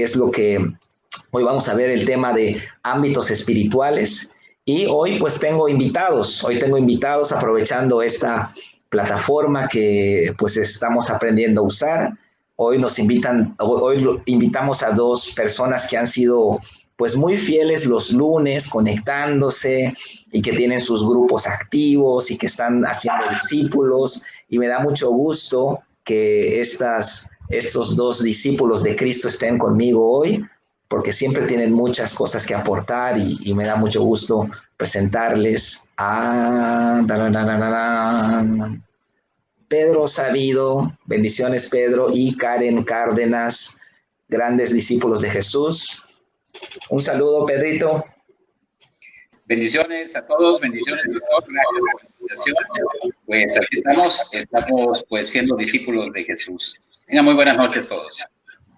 que es lo que hoy vamos a ver, el tema de ámbitos espirituales. Y hoy pues tengo invitados, aprovechando esta plataforma que pues estamos aprendiendo a usar. Hoy invitamos a dos personas que han sido pues muy fieles los lunes conectándose y que tienen sus grupos activos y que están haciendo discípulos, y me da mucho gusto que estos dos discípulos de Cristo estén conmigo hoy, porque siempre tienen muchas cosas que aportar y me da mucho gusto presentarles a Pedro Sabido, bendiciones Pedro, y Karen Cárdenas, grandes discípulos de Jesús. Un saludo, Pedrito. Bendiciones a todos, bendiciones doctor, gracias por la invitación. Pues aquí estamos pues siendo discípulos de Jesús. Tengan muy buenas noches todos.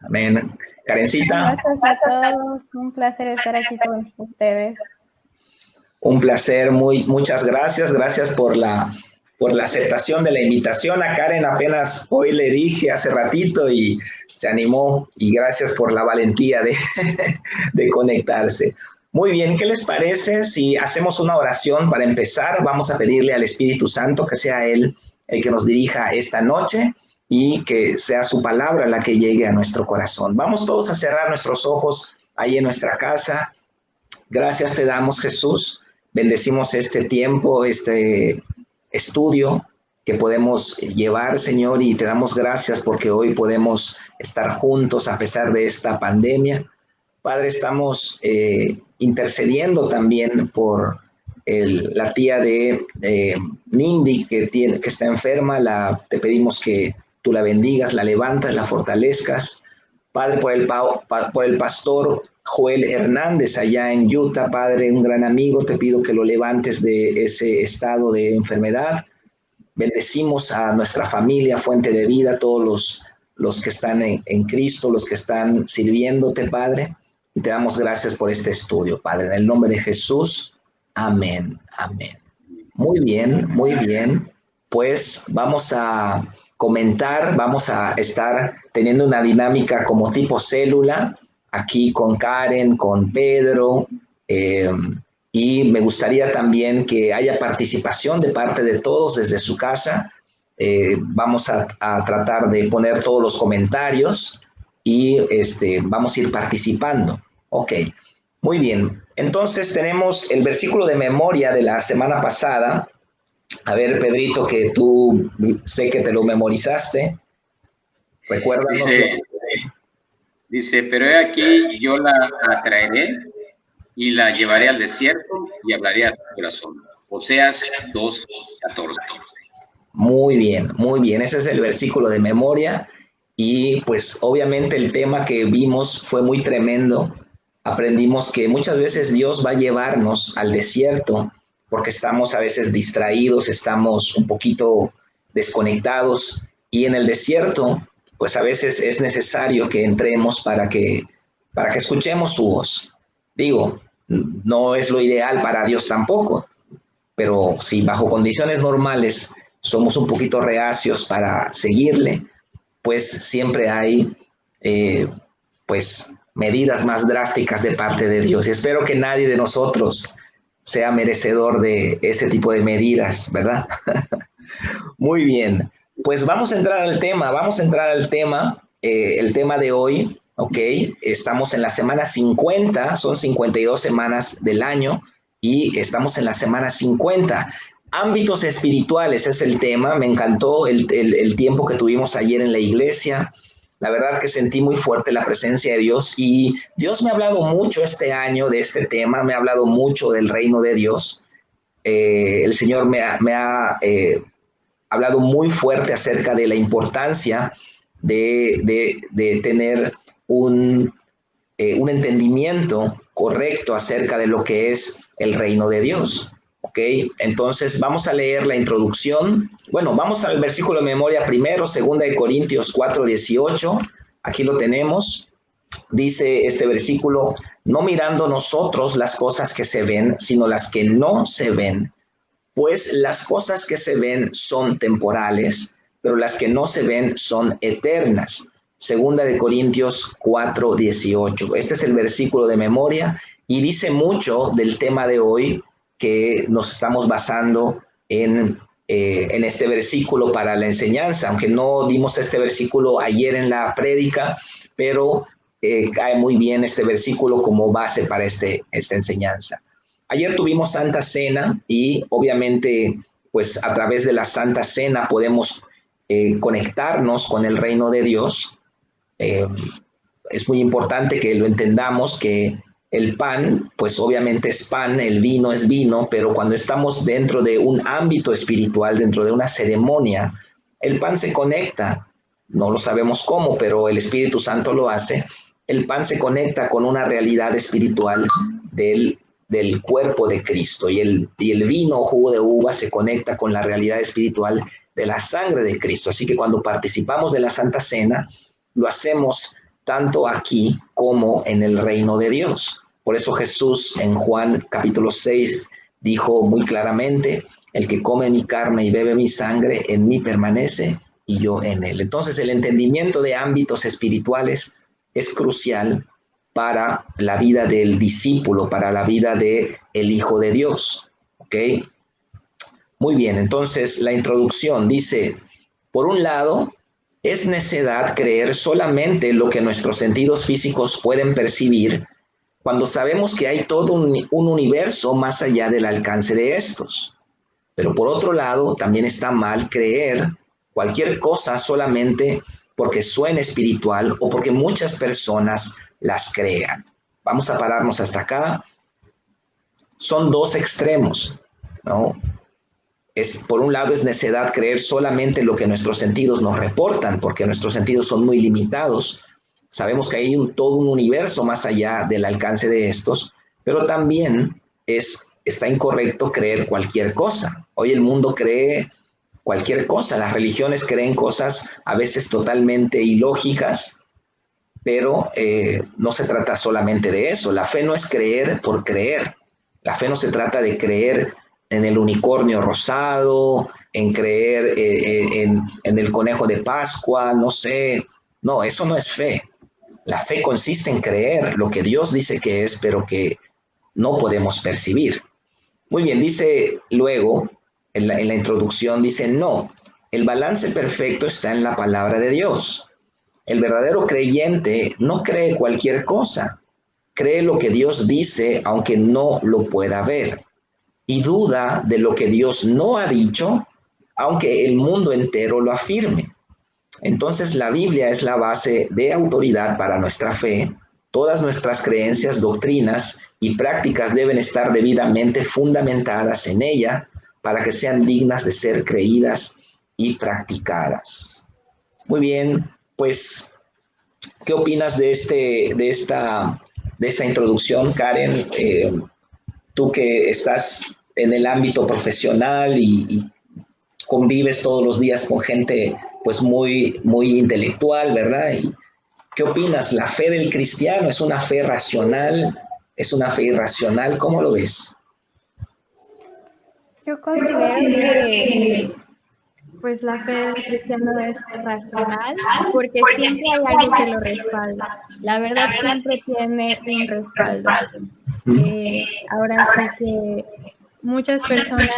Amén. Karencita. Gracias a todos, un placer estar aquí con ustedes. Un placer, muchas gracias por la aceptación de la invitación. A Karen apenas hoy le dije hace ratito y se animó, y gracias por la valentía de conectarse. Muy bien, ¿qué les parece si hacemos una oración para empezar? Vamos a pedirle al Espíritu Santo que sea Él el que nos dirija esta noche y que sea su palabra la que llegue a nuestro corazón. Vamos todos a cerrar nuestros ojos ahí en nuestra casa. Gracias te damos, Jesús. Bendecimos este tiempo, este estudio que podemos llevar, Señor, y te damos gracias porque hoy podemos estar juntos a pesar de esta pandemia. Padre, estamos intercediendo también por la tía de Nindy que está enferma. Te pedimos que tú la bendigas, la levantas, la fortalezcas. Padre, por el pastor Joel Hernández allá en Utah, Padre, un gran amigo, te pido que lo levantes de ese estado de enfermedad. Bendecimos a nuestra familia, Fuente de Vida, todos los que están en Cristo, los que están sirviéndote, Padre. Y te damos gracias por este estudio, Padre. En el nombre de Jesús, amén, amén. Muy bien. Pues vamos a comentar, vamos a estar teniendo una dinámica como tipo célula, aquí con Karen, con Pedro, y me gustaría también que haya participación de parte de todos desde su casa. Vamos a tratar de poner todos los comentarios y vamos a ir participando. Ok, muy bien. Entonces tenemos el versículo de memoria de la semana pasada. A ver, Pedrito, que tú sé que te lo memorizaste. Recuérdanos. Dice, pero he aquí, yo la traeré y la llevaré al desierto y hablaré a tu corazón. Oseas 2:14. Muy bien. Ese es el versículo de memoria. Y pues obviamente el tema que vimos fue muy tremendo. Aprendimos que muchas veces Dios va a llevarnos al desierto porque estamos a veces distraídos, estamos un poquito desconectados, y en el desierto pues a veces es necesario que entremos para que escuchemos su voz. Digo, no es lo ideal para Dios tampoco, pero si bajo condiciones normales somos un poquito reacios para seguirle, pues siempre hay pues medidas más drásticas de parte de Dios. Y espero que nadie de nosotros sea merecedor de ese tipo de medidas, ¿verdad? Muy bien. Pues vamos a entrar al tema, el tema de hoy, ¿ok? Estamos en la semana 50, son 52 semanas del año y estamos en la semana 50. Ámbitos espirituales es el tema. Me encantó el tiempo que tuvimos ayer en la iglesia. La verdad que sentí muy fuerte la presencia de Dios, y Dios me ha hablado mucho este año de este tema, me ha hablado mucho del reino de Dios. El Señor me ha hablado muy fuerte acerca de la importancia de tener un entendimiento correcto acerca de lo que es el reino de Dios. ¿Ok? Entonces vamos a leer la introducción. Bueno, vamos al versículo de memoria primero, 2 Corintios 4:18. Aquí lo tenemos. Dice este versículo: no mirando nosotros las cosas que se ven, sino las que no se ven. Pues las cosas que se ven son temporales, pero las que no se ven son eternas. Segunda de Corintios 4:18. Este es el versículo de memoria y dice mucho del tema de hoy, que nos estamos basando en este versículo para la enseñanza, aunque no dimos este versículo ayer en la prédica, pero cae muy bien este versículo como base para esta enseñanza. Ayer tuvimos Santa Cena y obviamente pues a través de la Santa Cena podemos conectarnos con el reino de Dios. Es muy importante que lo entendamos, que el pan, pues obviamente es pan, el vino es vino, pero cuando estamos dentro de un ámbito espiritual, dentro de una ceremonia, el pan se conecta, no lo sabemos cómo, pero el Espíritu Santo lo hace. El pan se conecta con una realidad espiritual del cuerpo de Cristo, y el vino o jugo de uva se conecta con la realidad espiritual de la sangre de Cristo. Así que cuando participamos de la Santa Cena, lo hacemos tanto aquí como en el reino de Dios. Por eso Jesús en Juan capítulo 6 dijo muy claramente: el que come mi carne y bebe mi sangre, en mí permanece y yo en él. Entonces el entendimiento de ámbitos espirituales es crucial para la vida del discípulo, para la vida del Hijo de Dios. ¿Ok? Muy bien, entonces la introducción dice: por un lado, es necedad creer solamente lo que nuestros sentidos físicos pueden percibir, cuando sabemos que hay todo un universo más allá del alcance de estos. Pero por otro lado, también está mal creer cualquier cosa solamente porque suene espiritual o porque muchas personas las crean. Vamos a pararnos hasta acá. Son dos extremos, ¿no? Por un lado es necedad creer solamente lo que nuestros sentidos nos reportan, porque nuestros sentidos son muy limitados. Sabemos que hay todo un universo más allá del alcance de estos, pero también está incorrecto creer cualquier cosa. Hoy el mundo cree cualquier cosa, las religiones creen cosas a veces totalmente ilógicas, pero no se trata solamente de eso. La fe no es creer por creer. La fe no se trata de creer en el unicornio rosado, en creer en el conejo de Pascua, no sé. No, eso no es fe. La fe consiste en creer lo que Dios dice que es, pero que no podemos percibir. Muy bien, dice luego, en la introducción, dice: no, el balance perfecto está en la palabra de Dios. El verdadero creyente no cree cualquier cosa, cree lo que Dios dice aunque no lo pueda ver, y duda de lo que Dios no ha dicho aunque el mundo entero lo afirme. Entonces la Biblia es la base de autoridad para nuestra fe. Todas nuestras creencias, doctrinas y prácticas deben estar debidamente fundamentadas en ella para que sean dignas de ser creídas y practicadas. Muy bien, pues, ¿qué opinas de esta introducción, Karen? Tú que estás en el ámbito profesional y convives todos los días con gente pues muy intelectual, ¿verdad? ¿Y qué opinas? ¿La fe del cristiano es una fe racional? ¿Es una fe irracional? ¿Cómo lo ves? Yo considero que pues la fe del cristiano es racional porque siempre hay algo que lo respalda. La verdad siempre tiene un respaldo. Ahora sí que muchas personas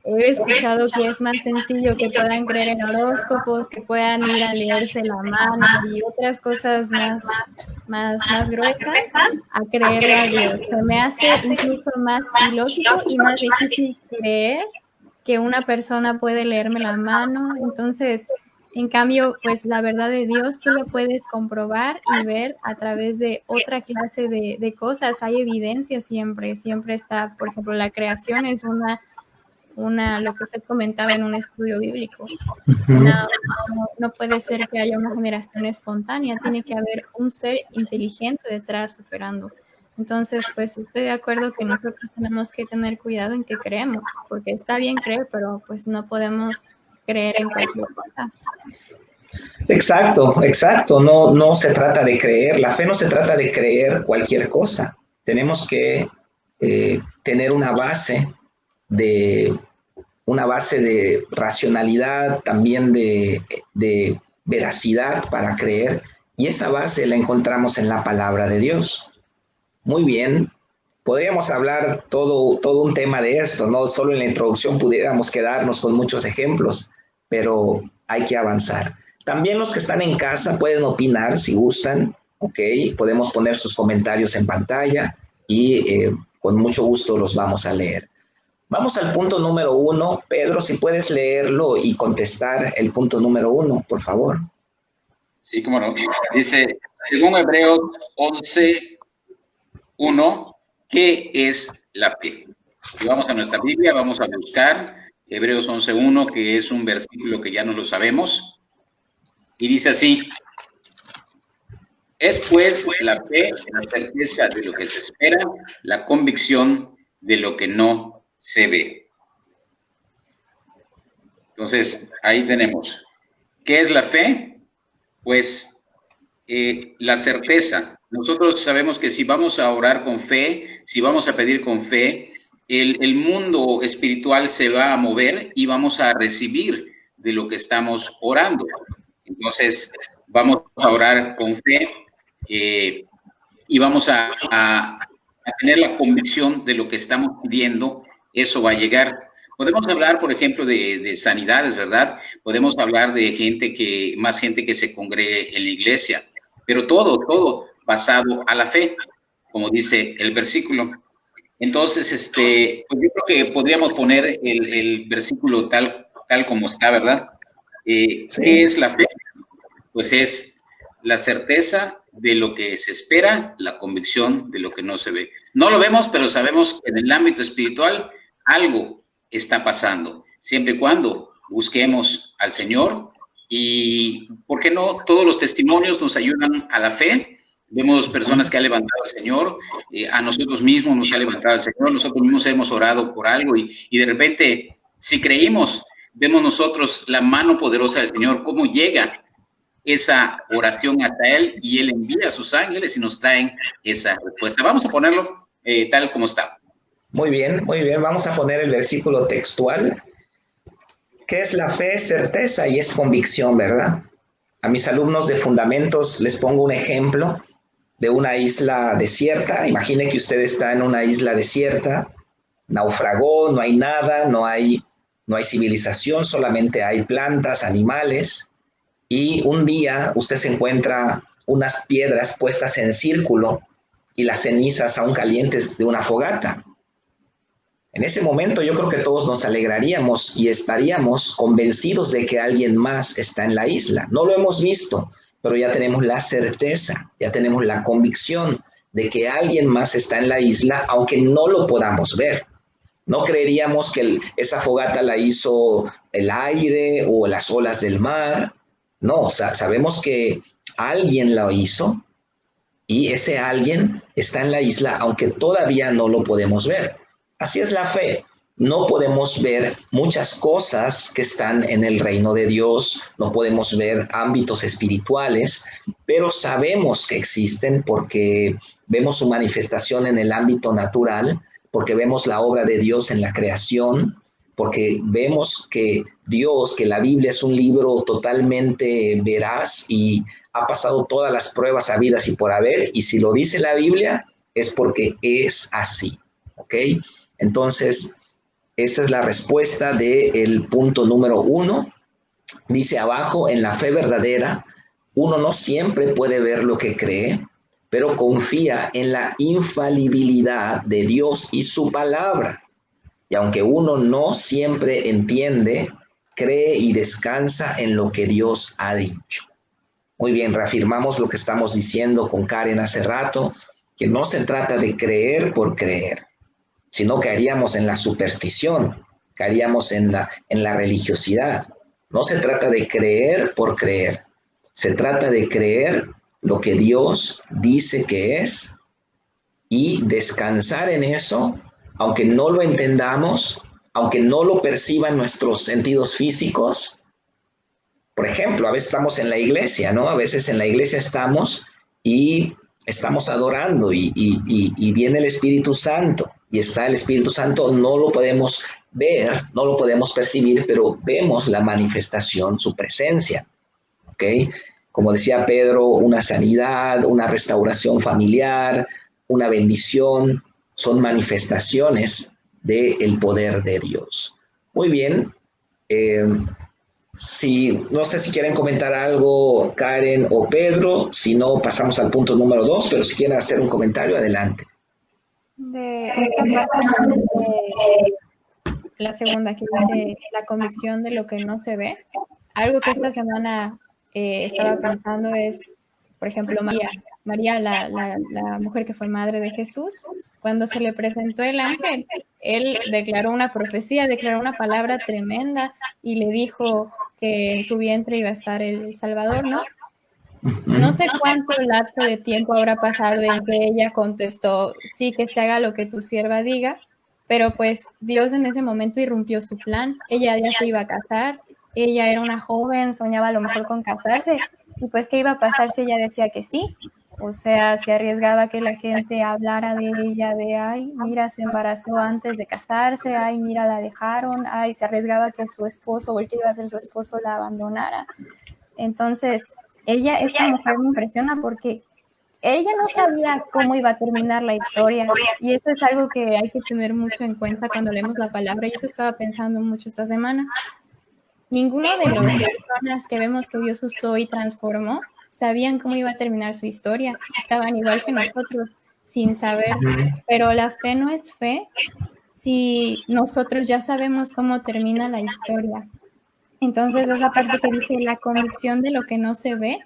he escuchado que es más sencillo que puedan creer en horóscopos, que puedan ir a leerse la mano y otras cosas más gruesas a creerle a Dios. Se me hace incluso más ilógico y más difícil creer que una persona puede leerme la mano. Entonces, en cambio, pues la verdad de Dios tú lo puedes comprobar y ver a través de otra clase de cosas. Hay evidencia siempre está, por ejemplo, la creación es lo que usted comentaba en un estudio bíblico. No puede ser que haya una generación espontánea, tiene que haber un ser inteligente detrás operando. Entonces, pues estoy de acuerdo que nosotros tenemos que tener cuidado en qué creemos, porque está bien creer, pero pues no podemos creer en cualquier cosa. Exacto. No se trata de creer. La fe no se trata de creer cualquier cosa. Tenemos que tener una base de racionalidad, también de veracidad para creer, Y esa base la encontramos en la palabra de Dios. Muy bien, podríamos hablar todo un tema de esto, ¿no? Solo en la introducción pudiéramos quedarnos con muchos ejemplos, pero hay que avanzar. También los que están en casa pueden opinar si gustan, ¿ok? Podemos poner sus comentarios en pantalla y con mucho gusto los vamos a leer. Vamos al punto número 1. Pedro, si puedes leerlo y contestar el punto número 1, por favor. Sí, cómo no. Dice, según Hebreos 11:1, ¿qué es la fe? Y vamos a nuestra Biblia, vamos a buscar Hebreos 11:1, que es un versículo que ya no lo sabemos. Y dice así, es pues la fe, la certeza de lo que se espera, la convicción de lo que no se ve. Entonces, ahí tenemos. ¿Qué es la fe? Pues la certeza. Nosotros sabemos que si vamos a orar con fe, si vamos a pedir con fe, el mundo espiritual se va a mover y vamos a recibir de lo que estamos orando. Entonces, vamos a orar con fe y vamos a tener la convicción de lo que estamos pidiendo, eso va a llegar. Podemos hablar, por ejemplo, de sanidades, ¿verdad? Podemos hablar de más gente que se congregue en la iglesia, pero todo basado a la fe, como dice el versículo. Entonces, pues yo creo que podríamos poner el versículo tal como está, ¿verdad? Sí. ¿Qué es la fe? Pues es la certeza de lo que se espera, la convicción de lo que no se ve. No lo vemos, pero sabemos que en el ámbito espiritual algo está pasando, siempre y cuando busquemos al Señor. Y, ¿por qué no? Todos los testimonios nos ayudan a la fe. Vemos personas que ha levantado el Señor, a nosotros mismos nos ha levantado el Señor, nosotros mismos hemos orado por algo y de repente, si creímos, vemos nosotros la mano poderosa del Señor, cómo llega esa oración hasta Él y Él envía a sus ángeles y nos traen esa respuesta. Vamos a ponerlo tal como está. Muy bien, vamos a poner el versículo textual. ¿Qué es la fe? Certeza y es convicción, ¿verdad? A mis alumnos de fundamentos les pongo un ejemplo de una isla desierta. Imagine que usted está en una isla desierta, naufragó, no hay nada, no hay civilización, solamente hay plantas, animales, y un día usted se encuentra unas piedras puestas en círculo y las cenizas aún calientes de una fogata. En ese momento yo creo que todos nos alegraríamos y estaríamos convencidos de que alguien más está en la isla. No lo hemos visto, pero ya tenemos la certeza, ya tenemos la convicción de que alguien más está en la isla, aunque no lo podamos ver. No creeríamos que esa fogata la hizo el aire o las olas del mar. No, sabemos que alguien la hizo y ese alguien está en la isla, aunque todavía no lo podemos ver. Así es la fe. No podemos ver muchas cosas que están en el reino de Dios, no podemos ver ámbitos espirituales, pero sabemos que existen porque vemos su manifestación en el ámbito natural, porque vemos la obra de Dios en la creación, porque vemos que Dios, que la Biblia es un libro totalmente veraz y ha pasado todas las pruebas habidas y por haber, y si lo dice la Biblia es porque es así, ¿ok? Entonces, esa es la respuesta del punto número 1. Dice abajo, en la fe verdadera, uno no siempre puede ver lo que cree, pero confía en la infalibilidad de Dios y su palabra. Y aunque uno no siempre entiende, cree y descansa en lo que Dios ha dicho. Muy bien, reafirmamos lo que estamos diciendo con Karen hace rato, que no se trata de creer por creer, sino caeríamos en la superstición, caeríamos en la religiosidad. No se trata de creer por creer, se trata de creer lo que Dios dice que es y descansar en eso, aunque no lo entendamos, aunque no lo perciban nuestros sentidos físicos. Por ejemplo, a veces estamos en la iglesia, ¿no? A veces en la iglesia estamos y estamos adorando y viene el Espíritu Santo y está el Espíritu Santo, no lo podemos ver, no lo podemos percibir, pero vemos la manifestación, su presencia, ¿ok? como decía Pedro, una sanidad, una restauración familiar, una bendición, son manifestaciones del poder de Dios. Muy bien. No sé si quieren comentar algo Karen o Pedro, si no pasamos al punto número 2, pero si quieren hacer un comentario, adelante. De esta parte que dice, la segunda que dice la convicción de lo que no se ve, algo que esta semana estaba pensando es, por ejemplo, María la mujer que fue madre de Jesús, cuando se le presentó el ángel, él declaró una profecía, declaró una palabra tremenda y le dijo que en su vientre iba a estar el Salvador, ¿no? No sé cuánto lapso de tiempo habrá pasado en que ella contestó, sí, que se haga lo que tu sierva diga, pero pues Dios en ese momento irrumpió su plan. Ella ya se iba a casar, ella era una joven, soñaba a lo mejor con casarse, y pues ¿qué iba a pasar si ella decía que sí? O sea, se arriesgaba que la gente hablara de ella, de, ay, mira, se embarazó antes de casarse, ay, mira, la dejaron, ay, se arriesgaba que su esposo o el que iba a ser su esposo la abandonara. Entonces, esta mujer me impresiona porque ella no sabía cómo iba a terminar la historia y eso es algo que hay que tener mucho en cuenta cuando leemos la palabra y eso estaba pensando mucho esta semana. Ninguno de las personas que vemos que Dios usó y transformó sabían cómo iba a terminar su historia. Estaban igual que nosotros, sin saber. Pero la fe no es fe si nosotros ya sabemos cómo termina la historia. Entonces, esa parte que dice la convicción de lo que no se ve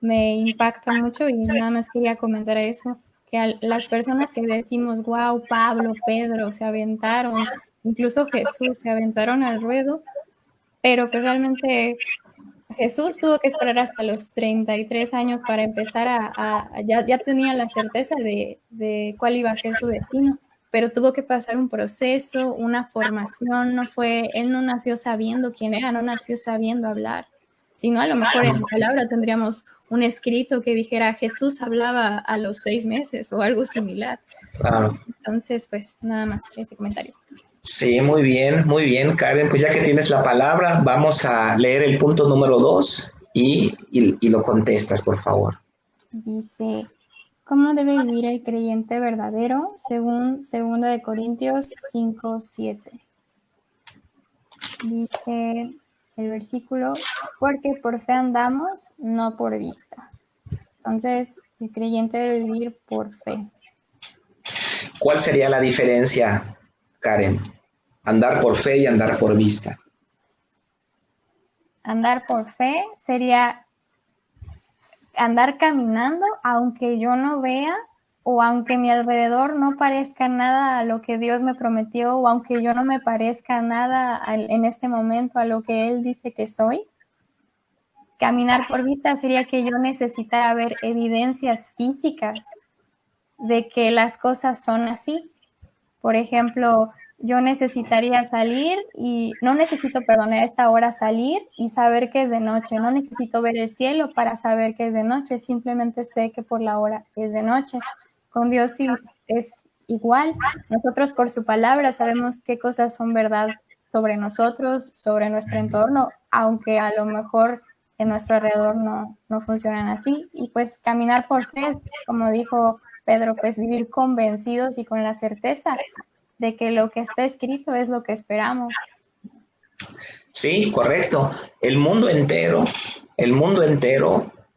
me impacta mucho y nada más quería comentar eso, que a las personas que decimos, wow, Pablo, Pedro se aventaron, incluso Jesús se aventaron al ruedo, pero que realmente Jesús tuvo que esperar hasta los 33 años para empezar ya tenía la certeza de cuál iba a ser su destino, pero tuvo que pasar un proceso, una formación, él no nació sabiendo quién era, no nació sabiendo hablar, sino a lo mejor en la palabra tendríamos un escrito que dijera Jesús hablaba a los 6 meses o algo similar. Claro. Entonces, pues nada más ese comentario. Sí, muy bien, Karen. Pues ya que tienes la palabra, vamos a leer el punto número 2 y lo contestas, por favor. Dice, ¿cómo debe vivir el creyente verdadero? Según 2 Corintios 5:7. Dice el versículo, porque por fe andamos, no por vista. Entonces, el creyente debe vivir por fe. ¿Cuál sería la diferencia, Karen? Andar por fe y andar por vista. Andar por fe sería andar caminando aunque yo no vea o aunque mi alrededor no parezca nada a lo que Dios me prometió o aunque yo no me parezca nada en este momento a lo que Él dice que soy. Caminar por vista sería que yo necesitara ver evidencias físicas de que las cosas son así. Por ejemplo, yo necesitaría salir y no necesito, a esta hora salir y saber que es de noche. No necesito ver el cielo para saber que es de noche. Simplemente sé que por la hora es de noche. Con Dios sí es igual. Nosotros por su palabra sabemos qué cosas son verdad sobre nosotros, sobre nuestro entorno, aunque a lo mejor en nuestro alrededor no funcionan así. Y pues caminar por fe, como dijo Pedro, pues vivir convencidos y con la certeza de que lo que está escrito es lo que esperamos. Sí, correcto. El mundo entero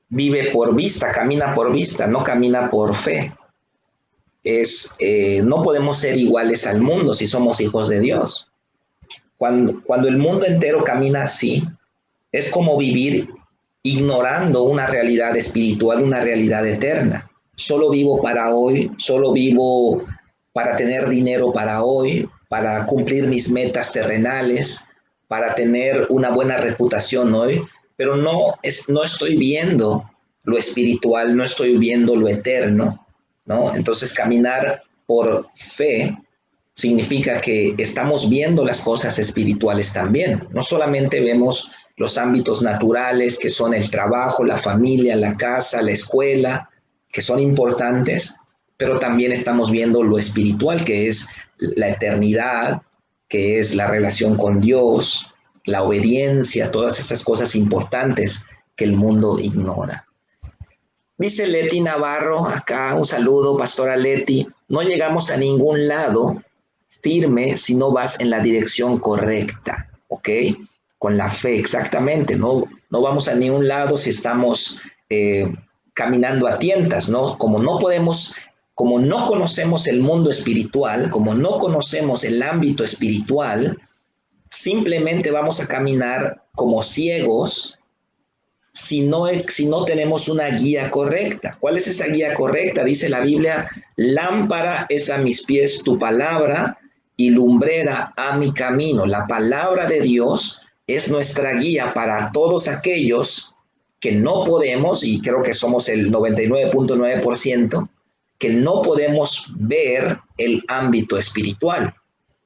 vive por vista, camina por vista, no camina por fe. No podemos ser iguales al mundo si somos hijos de Dios. Cuando el mundo entero camina así, es como vivir ignorando una realidad espiritual, una realidad eterna. Solo vivo para hoy, solo vivo para tener dinero para hoy, para cumplir mis metas terrenales, para tener una buena reputación hoy, pero no estoy viendo lo espiritual, no estoy viendo lo eterno, ¿no? Entonces, caminar por fe significa que estamos viendo las cosas espirituales también. No solamente vemos los ámbitos naturales, que son el trabajo, la familia, la casa, la escuela, que son importantes, pero también estamos viendo lo espiritual, que es la eternidad, que es la relación con Dios, la obediencia, todas esas cosas importantes que el mundo ignora. Dice Leti Navarro, acá un saludo, pastora Leti, no llegamos a ningún lado firme si no vas en la dirección correcta, ¿ok? Con la fe, exactamente, no vamos a ningún lado si estamos caminando a tientas, ¿no? Como no conocemos el mundo espiritual, como no conocemos el ámbito espiritual, simplemente vamos a caminar como ciegos si no tenemos una guía correcta. ¿Cuál es esa guía correcta? Dice la Biblia, lámpara es a mis pies tu palabra y lumbrera a mi camino. La palabra de Dios es nuestra guía para todos aquellos que no podemos, y creo que somos el 99.9%, que no podemos ver el ámbito espiritual.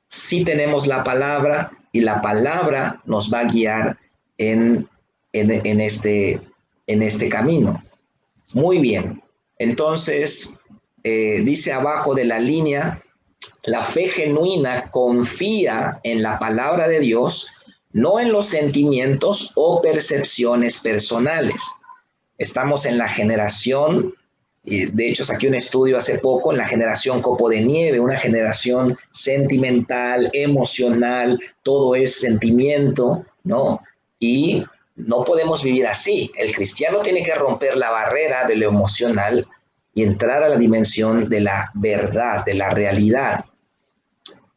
Sí tenemos la palabra y la palabra nos va a guiar en este camino. Muy bien. Entonces, dice abajo de la línea, la fe genuina confía en la palabra de Dios, no en los sentimientos o percepciones personales. Estamos en la generación, de hecho saqué un estudio hace poco, en la generación copo de nieve, una generación sentimental, emocional, todo es sentimiento, ¿no? Y no podemos vivir así. El cristiano tiene que romper la barrera de lo emocional y entrar a la dimensión de la verdad, de la realidad.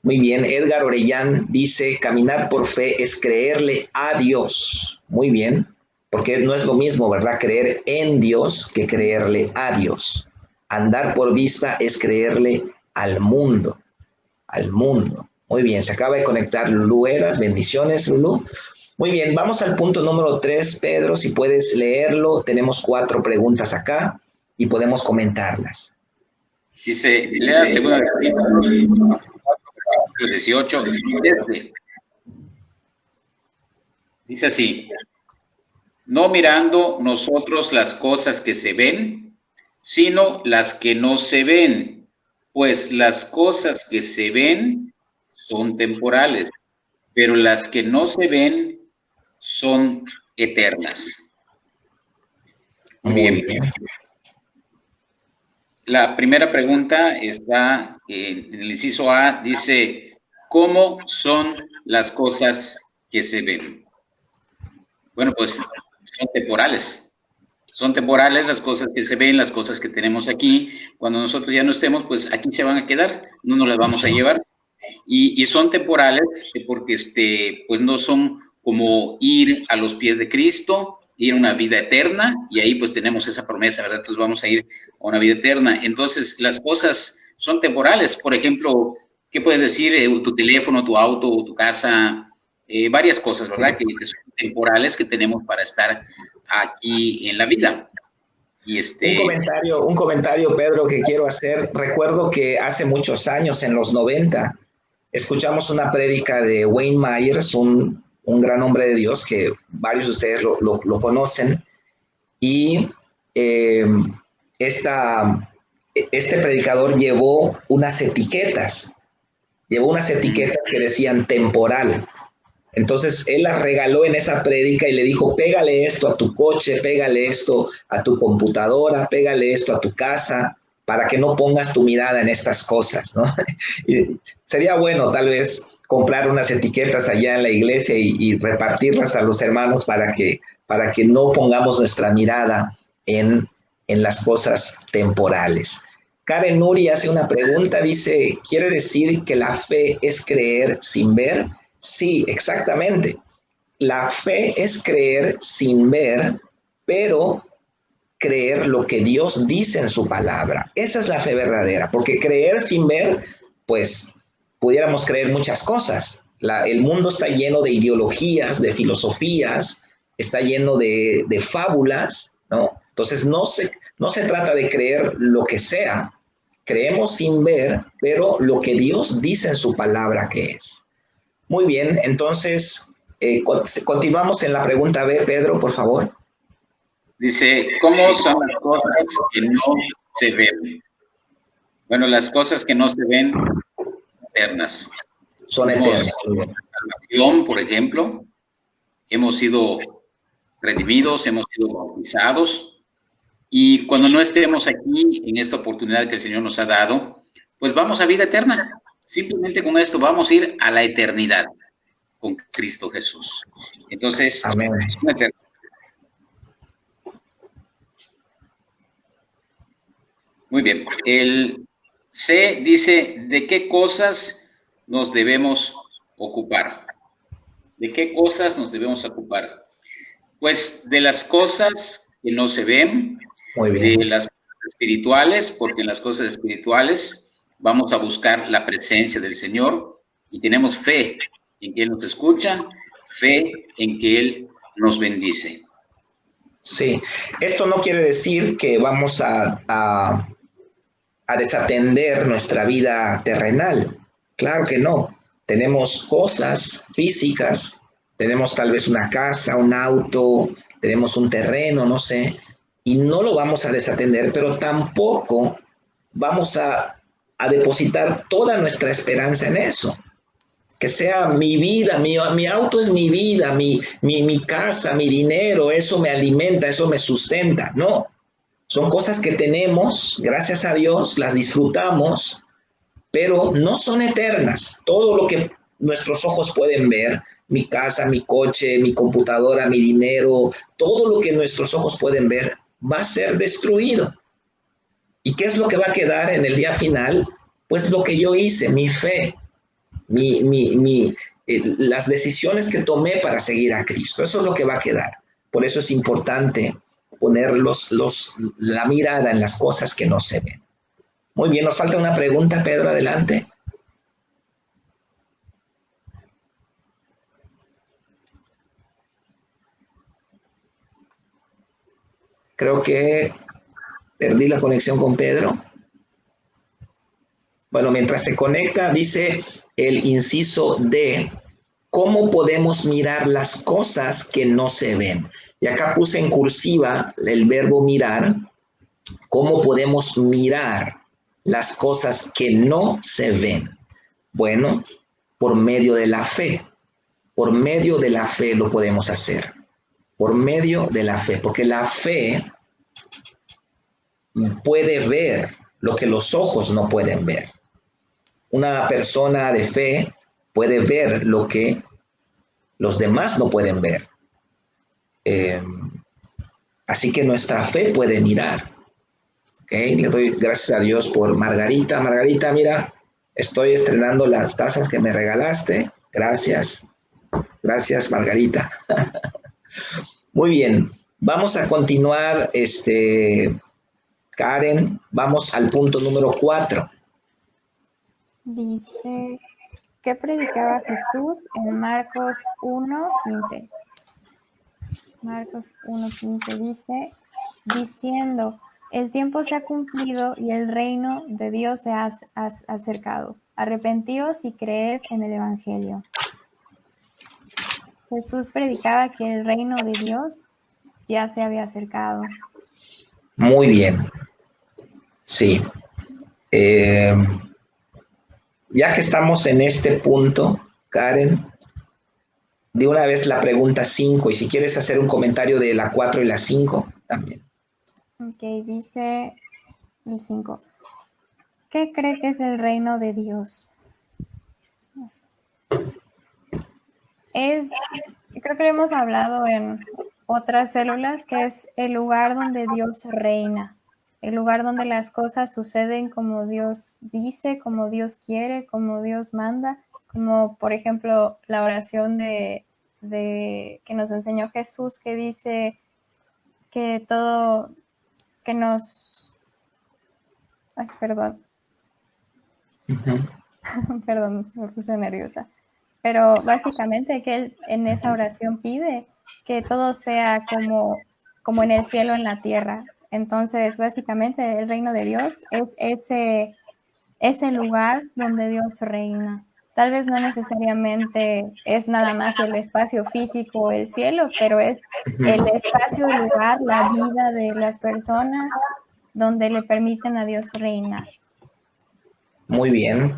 Muy bien, Edgar Orellán dice, caminar por fe es creerle a Dios. Muy bien, porque no es lo mismo, ¿verdad? Creer en Dios que creerle a Dios. Andar por vista es creerle al mundo, al mundo. Muy bien, se acaba de conectar Lulu Eras, bendiciones Lulu. Muy bien, vamos al punto número 3, Pedro, si puedes leerlo. Tenemos 4 preguntas acá y podemos comentarlas. Dice, lea segunda de Corintios 18. Dice así, no mirando nosotros las cosas que se ven, sino las que no se ven, pues las cosas que se ven son temporales, pero las que no se ven son eternas. Muy bien. La primera pregunta está en el inciso A, dice, ¿cómo son las cosas que se ven? Bueno, pues son temporales. Son temporales las cosas que se ven, las cosas que tenemos aquí. Cuando nosotros ya no estemos, pues aquí se van a quedar, no nos las vamos a llevar. Y son temporales porque pues no son como ir a los pies de Cristo, ir a una vida eterna, y ahí pues tenemos esa promesa, ¿verdad? Entonces vamos a ir a una vida eterna. Entonces las cosas son temporales. Por ejemplo, ¿qué puedes decir? Tu teléfono, tu auto, tu casa, varias cosas, ¿verdad? Que son temporales que tenemos para estar aquí en la vida. Y Un comentario, Pedro, que quiero hacer. Recuerdo que hace muchos años, en los 90, escuchamos una prédica de Wayne Myers, un gran hombre de Dios que varios de ustedes lo conocen, y este predicador llevó unas etiquetas que decían temporal. Entonces él las regaló en esa prédica y le dijo, pégale esto a tu coche, pégale esto a tu computadora, pégale esto a tu casa, para que no pongas tu mirada en estas cosas, ¿no? Y sería bueno tal vez comprar unas etiquetas allá en la iglesia y repartirlas a los hermanos para que no pongamos nuestra mirada en las cosas temporales. Karen Nuri hace una pregunta, dice, ¿quiere decir que la fe es creer sin ver? Sí, exactamente. La fe es creer sin ver, pero creer lo que Dios dice en su palabra. Esa es la fe verdadera, porque creer sin ver, pues pudiéramos creer muchas cosas. El mundo está lleno de ideologías, de filosofías, está lleno de fábulas, ¿no? Entonces no se trata de creer lo que sea. Creemos sin ver, pero lo que Dios dice en su palabra que es. Muy bien, entonces continuamos en la pregunta B, Pedro, por favor. Dice, ¿cómo son las cosas que no se ven? Bueno, las cosas que no se ven, eternas. Son eternas. La salvación, por ejemplo, hemos sido redimidos, hemos sido bautizados, y cuando no estemos aquí en esta oportunidad que el Señor nos ha dado, pues vamos a vida eterna. Simplemente con esto vamos a ir a la eternidad con Cristo Jesús. Entonces, amén. Muy bien. El C dice, ¿de qué cosas nos debemos ocupar? ¿De qué cosas nos debemos ocupar? Pues de las cosas que no se ven, Muy bien. de las cosas espirituales, porque en las cosas espirituales vamos a buscar la presencia del Señor y tenemos fe en que Él nos escucha, fe en que Él nos bendice. Sí, esto no quiere decir que vamos a desatender nuestra vida terrenal. Claro que no. Tenemos cosas físicas, tenemos tal vez una casa, un auto, tenemos un terreno, no sé, y no lo vamos a desatender, pero tampoco vamos a depositar toda nuestra esperanza en eso. Que sea mi vida, mi auto es mi vida, mi casa, mi dinero, eso me alimenta, eso me sustenta. No, son cosas que tenemos, gracias a Dios, las disfrutamos, pero no son eternas. Todo lo que nuestros ojos pueden ver, mi casa, mi coche, mi computadora, mi dinero, todo lo que nuestros ojos pueden ver va a ser destruido. ¿Y qué es lo que va a quedar en el día final? Pues lo que yo hice, mi fe, las decisiones que tomé para seguir a Cristo. Eso es lo que va a quedar. Por eso es importante poner la mirada en las cosas que no se ven. Muy bien, nos falta una pregunta, Pedro, adelante. Creo que perdí la conexión con Pedro. Bueno, mientras se conecta, dice el inciso D, ¿cómo podemos mirar las cosas que no se ven? Y acá puse en cursiva el verbo mirar. ¿Cómo podemos mirar las cosas que no se ven? Bueno, por medio de la fe. Por medio de la fe lo podemos hacer. Por medio de la fe. Porque la fe puede ver lo que los ojos no pueden ver. Una persona de fe puede ver lo que los demás no pueden ver. Así que nuestra fe puede mirar. ¿Okay? Le doy gracias a Dios por Margarita. Margarita, mira, estoy estrenando las tazas que me regalaste. Gracias. Gracias, Margarita. Muy bien. Vamos a continuar, Karen. Vamos al punto número 4. Dice, ¿qué predicaba Jesús en Marcos 1:15? Marcos 1:15 dice, diciendo, el tiempo se ha cumplido y el reino de Dios se ha acercado. Arrepentíos y creed en el Evangelio. Jesús predicaba que el reino de Dios ya se había acercado. Muy bien. Sí. Ya que estamos en este punto, Karen, de una vez la pregunta 5, y si quieres hacer un comentario de la 4 y la 5, también. Ok, dice el 5. ¿Qué cree que es el reino de Dios? Creo que lo hemos hablado en otras células, que es el lugar donde Dios reina, el lugar donde las cosas suceden como Dios dice, como Dios quiere, como Dios manda, como por ejemplo la oración de que nos enseñó Jesús, que dice que todo, que nos... Ay, perdón. Perdón, me puse nerviosa. Pero básicamente que él en esa oración pide que todo sea como en el cielo, en la tierra. Entonces, básicamente el reino de Dios es ese lugar donde Dios reina. Tal vez no necesariamente es nada más el espacio físico, el cielo, pero es el espacio, el lugar, la vida de las personas donde le permiten a Dios reinar. Muy bien.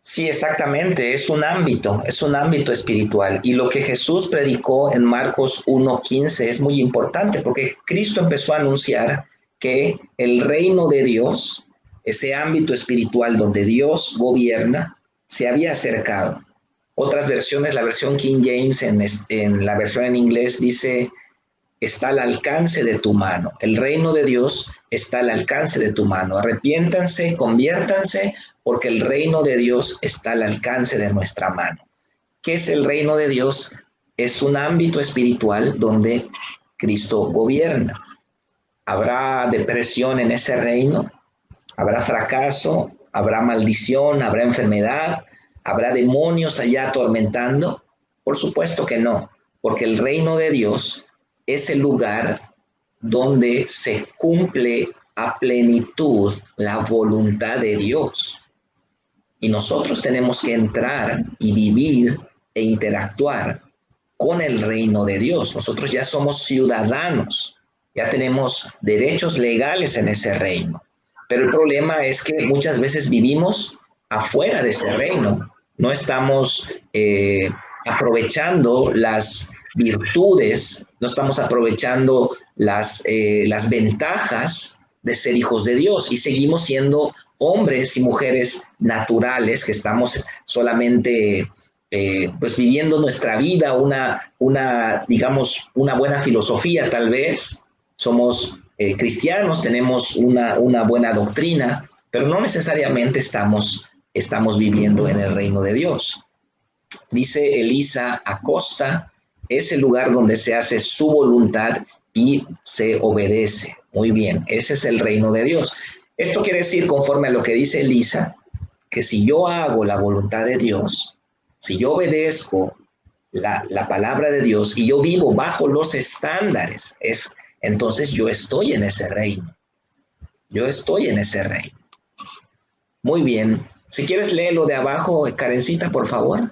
Sí, exactamente, es un ámbito espiritual. Y lo que Jesús predicó en Marcos 1:15 es muy importante porque Cristo empezó a anunciar que el reino de Dios, ese ámbito espiritual donde Dios gobierna, se había acercado. Otras versiones, la versión King James en la versión en inglés dice, está al alcance de tu mano. El reino de Dios está al alcance de tu mano. Arrepiéntanse, conviértanse, porque el reino de Dios está al alcance de nuestra mano. ¿Qué es el reino de Dios? Es un ámbito espiritual donde Cristo gobierna. ¿Habrá depresión en ese reino? ¿Habrá fracaso? ¿Habrá maldición? ¿Habrá enfermedad? ¿Habrá demonios allá atormentando? Por supuesto que no, porque el reino de Dios es el lugar donde se cumple a plenitud la voluntad de Dios. Y nosotros tenemos que entrar y vivir e interactuar con el reino de Dios. Nosotros ya somos ciudadanos, ya tenemos derechos legales en ese reino. Pero el problema es que muchas veces vivimos afuera de ese reino. No estamos aprovechando las virtudes, no estamos aprovechando las ventajas de ser hijos de Dios y seguimos siendo hombres y mujeres naturales que estamos solamente pues viviendo nuestra vida, digamos, una buena filosofía tal vez. Somos cristianos, tenemos una buena doctrina, pero no necesariamente estamos viviendo en el reino de Dios. Dice Elisa Acosta, es el lugar donde se hace su voluntad y se obedece. Muy bien, ese es el reino de Dios. Esto quiere decir, conforme a lo que dice Elisa, que si yo hago la voluntad de Dios, si yo obedezco la palabra de Dios y yo vivo bajo los estándares, entonces yo estoy en ese reino. Yo estoy en ese reino. Muy bien. Si quieres léelo de abajo, Karencita, por favor.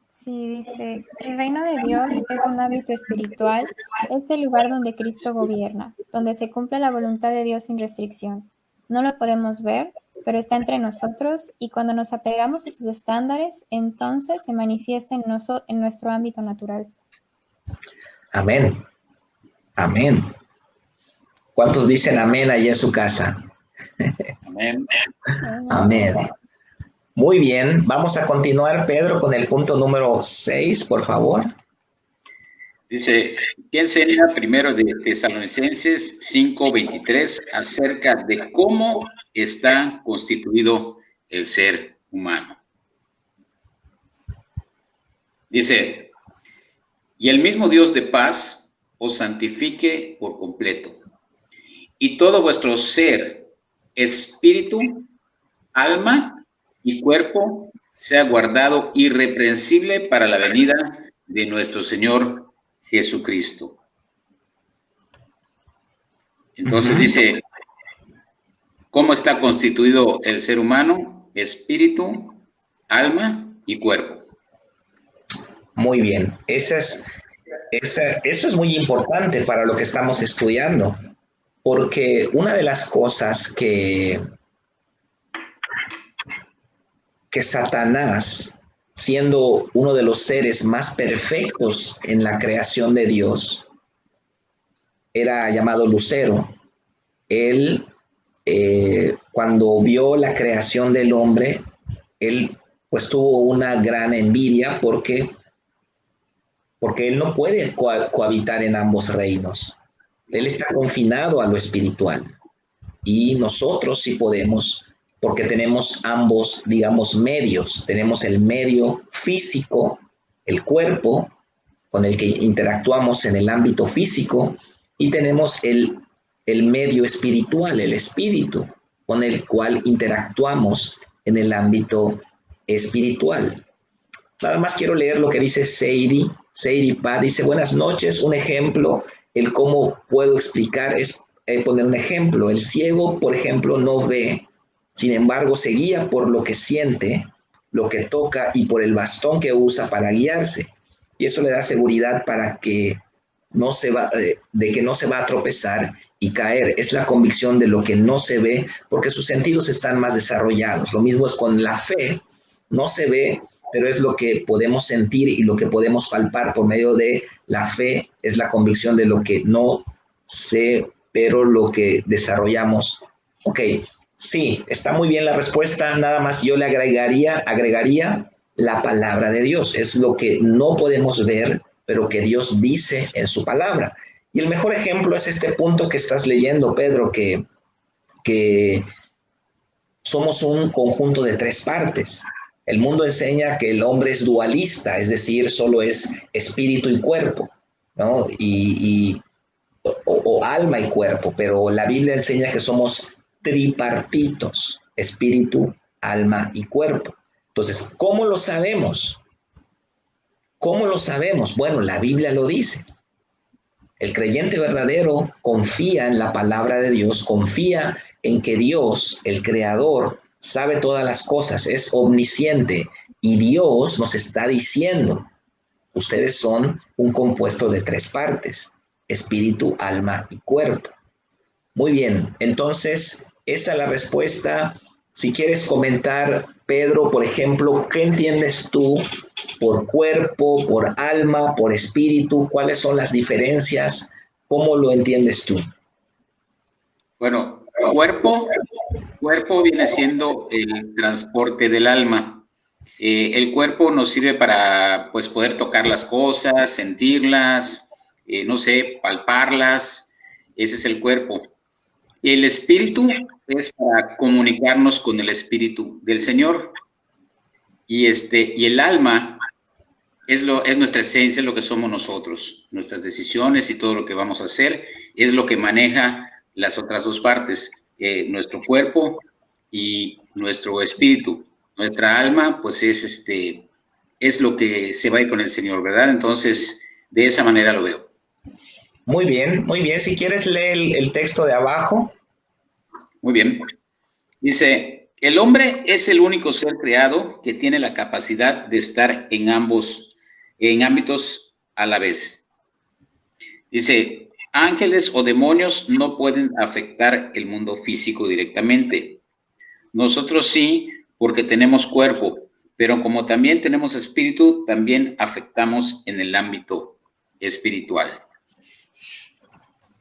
Sí, dice, el reino de Dios es un ámbito espiritual, es el lugar donde Cristo gobierna, donde se cumple la voluntad de Dios sin restricción. No lo podemos ver, pero está entre nosotros y cuando nos apegamos a sus estándares, entonces se manifiesta en nuestro ámbito natural. Amén. Amén. ¿Cuántos dicen amén allá en su casa? Amén. Amén. Muy bien, vamos a continuar, Pedro, con el punto número 6, por favor. Dice, ¿qué enseña primero de Tesalonicenses 5:23 acerca de cómo está constituido el ser humano? Dice, y el mismo Dios de paz os santifique por completo, y todo vuestro ser, espíritu, alma y cuerpo sea guardado irreprensible para la venida de nuestro Señor Jesucristo. Entonces dice, ¿cómo está constituido el ser humano? Espíritu, alma y cuerpo. Muy bien, eso es muy importante para lo que estamos estudiando, porque una de las cosas que Satanás, siendo uno de los seres más perfectos en la creación de Dios, era llamado Lucero. Él, cuando vio la creación del hombre, él pues tuvo una gran envidia porque él no puede cohabitar en ambos reinos. Él está confinado a lo espiritual y nosotros sí podemos, porque tenemos ambos, digamos, medios. Tenemos el medio físico, el cuerpo, con el que interactuamos en el ámbito físico, y tenemos el medio espiritual, el espíritu, con el cual interactuamos en el ámbito espiritual. Nada más quiero leer lo que dice Seiri Pa. Dice, buenas noches, un ejemplo, el cómo puedo explicar es poner un ejemplo. El ciego, por ejemplo, no ve, sin embargo, se guía por lo que siente, lo que toca y por el bastón que usa para guiarse. Y eso le da seguridad para que de que no se va a tropezar y caer. Es la convicción de lo que no se ve, porque sus sentidos están más desarrollados. Lo mismo es con la fe. no se ve, pero es lo que podemos sentir y lo que podemos palpar por medio de la fe, es la convicción de lo que no sé, pero lo que desarrollamos. Ok, sí, está muy bien la respuesta, nada más yo le agregaría la palabra de Dios, es lo que no podemos ver, pero que Dios dice en su palabra. Y el mejor ejemplo es este punto que estás leyendo, Pedro, que somos un conjunto de tres partes. El mundo enseña que el hombre es dualista, es decir, solo es espíritu y cuerpo, ¿no? O alma y cuerpo, pero la Biblia enseña que somos tripartitos, espíritu, alma y cuerpo. Entonces, ¿cómo lo sabemos? ¿Cómo lo sabemos? Bueno, la Biblia lo dice. El creyente verdadero confía en la palabra de Dios, confía en que Dios, el creador, sabe todas las cosas, es omnisciente y Dios nos está diciendo, ustedes son un compuesto de tres partes, espíritu, alma y cuerpo. Muy bien, entonces esa es la respuesta. Si quieres comentar, Pedro, por ejemplo, ¿qué entiendes tú por cuerpo, por alma, por espíritu? ¿Cuáles son las diferencias? ¿Cómo lo entiendes tú? Bueno, cuerpo viene siendo el transporte del alma. El cuerpo nos sirve para, pues, poder tocar las cosas, sentirlas, no sé, palparlas. Ese es el cuerpo. El espíritu es para comunicarnos con el espíritu del Señor. Y el alma es nuestra esencia, es lo que somos nosotros. Nuestras decisiones y todo lo que vamos a hacer es lo que maneja las otras dos partes, nuestro cuerpo y nuestro espíritu. Nuestra alma, pues es lo que se va a ir con el Señor, ¿verdad? Entonces, de esa manera lo veo. Muy bien, muy bien. Si quieres leer el texto de abajo. Muy bien. Dice, el hombre es el único ser creado que tiene la capacidad de estar en ámbitos a la vez. Dice, ángeles o demonios no pueden afectar el mundo físico directamente. Nosotros sí, porque tenemos cuerpo, pero como también tenemos espíritu, también afectamos en el ámbito espiritual.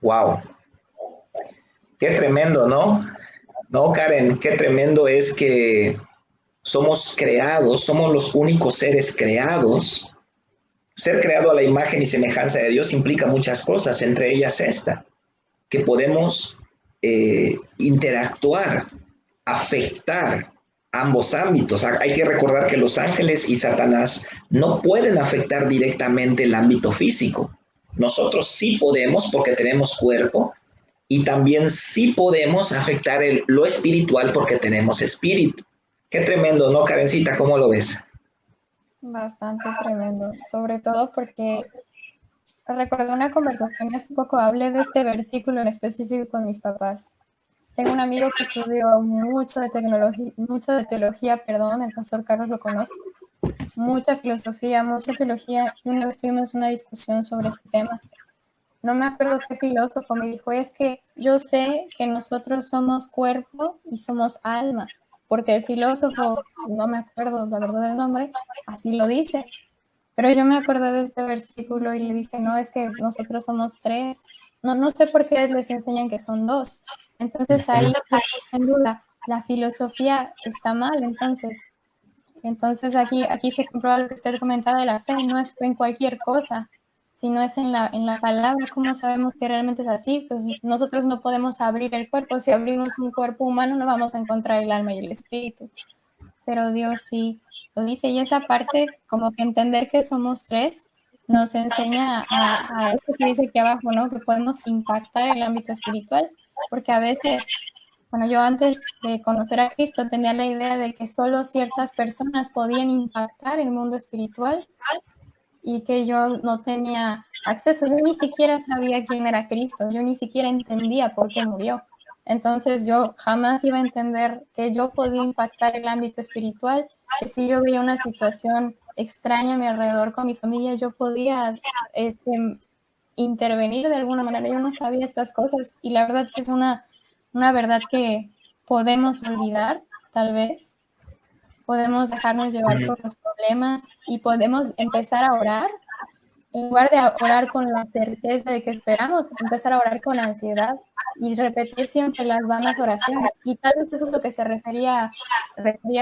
Wow. Qué tremendo, ¿no? No, Karen, qué tremendo es que somos creados, somos los únicos seres creados. Ser creado a la imagen y semejanza de Dios implica muchas cosas, entre ellas esta, que podemos interactuar, afectar ambos ámbitos. Hay que recordar que los ángeles y Satanás no pueden afectar directamente el ámbito físico. Nosotros sí podemos porque tenemos cuerpo y también sí podemos afectar lo espiritual porque tenemos espíritu. Qué tremendo, ¿no, Karencita? ¿Cómo lo ves? Bastante tremendo, sobre todo porque recuerdo una conversación hace poco, hablé de este versículo en específico con mis papás. Tengo un amigo que estudió mucho de teología, el pastor Carlos lo conoce, mucha filosofía, mucha teología, y una vez tuvimos una discusión sobre este tema. No me acuerdo qué filósofo me dijo, es que yo sé que nosotros somos cuerpo y somos alma, porque el filósofo, no me acuerdo la verdad del nombre, así lo dice. Pero yo me acordé de este versículo y le dije, no, es que nosotros somos tres. No sé por qué les enseñan que son dos. Entonces ahí, en duda, la filosofía está mal, entonces aquí se comprueba lo que usted comentaba de la fe, no es en cualquier cosa, sino es en la palabra. ¿Cómo sabemos que realmente es así? Pues nosotros no podemos abrir el cuerpo. Si abrimos un cuerpo humano no vamos a encontrar el alma y el espíritu. Pero Dios sí lo dice. Y esa parte, como que entender que somos tres, nos enseña a esto que dice aquí abajo, ¿no? Que podemos impactar el ámbito espiritual, porque a veces, bueno, yo antes de conocer a Cristo tenía la idea de que solo ciertas personas podían impactar el mundo espiritual y que yo no tenía acceso. Yo ni siquiera sabía quién era Cristo, yo ni siquiera entendía por qué murió. Entonces yo jamás iba a entender que yo podía impactar el ámbito espiritual, que si yo veía una situación extraña a mi alrededor con mi familia, yo podía intervenir de alguna manera. Yo no sabía estas cosas y la verdad es una verdad que podemos olvidar, tal vez, podemos dejarnos llevar por los problemas y podemos empezar a orar. En lugar de orar con la certeza de que esperamos, empezar a orar con ansiedad y repetir siempre las vanas oraciones. Y tal vez eso es lo que se refería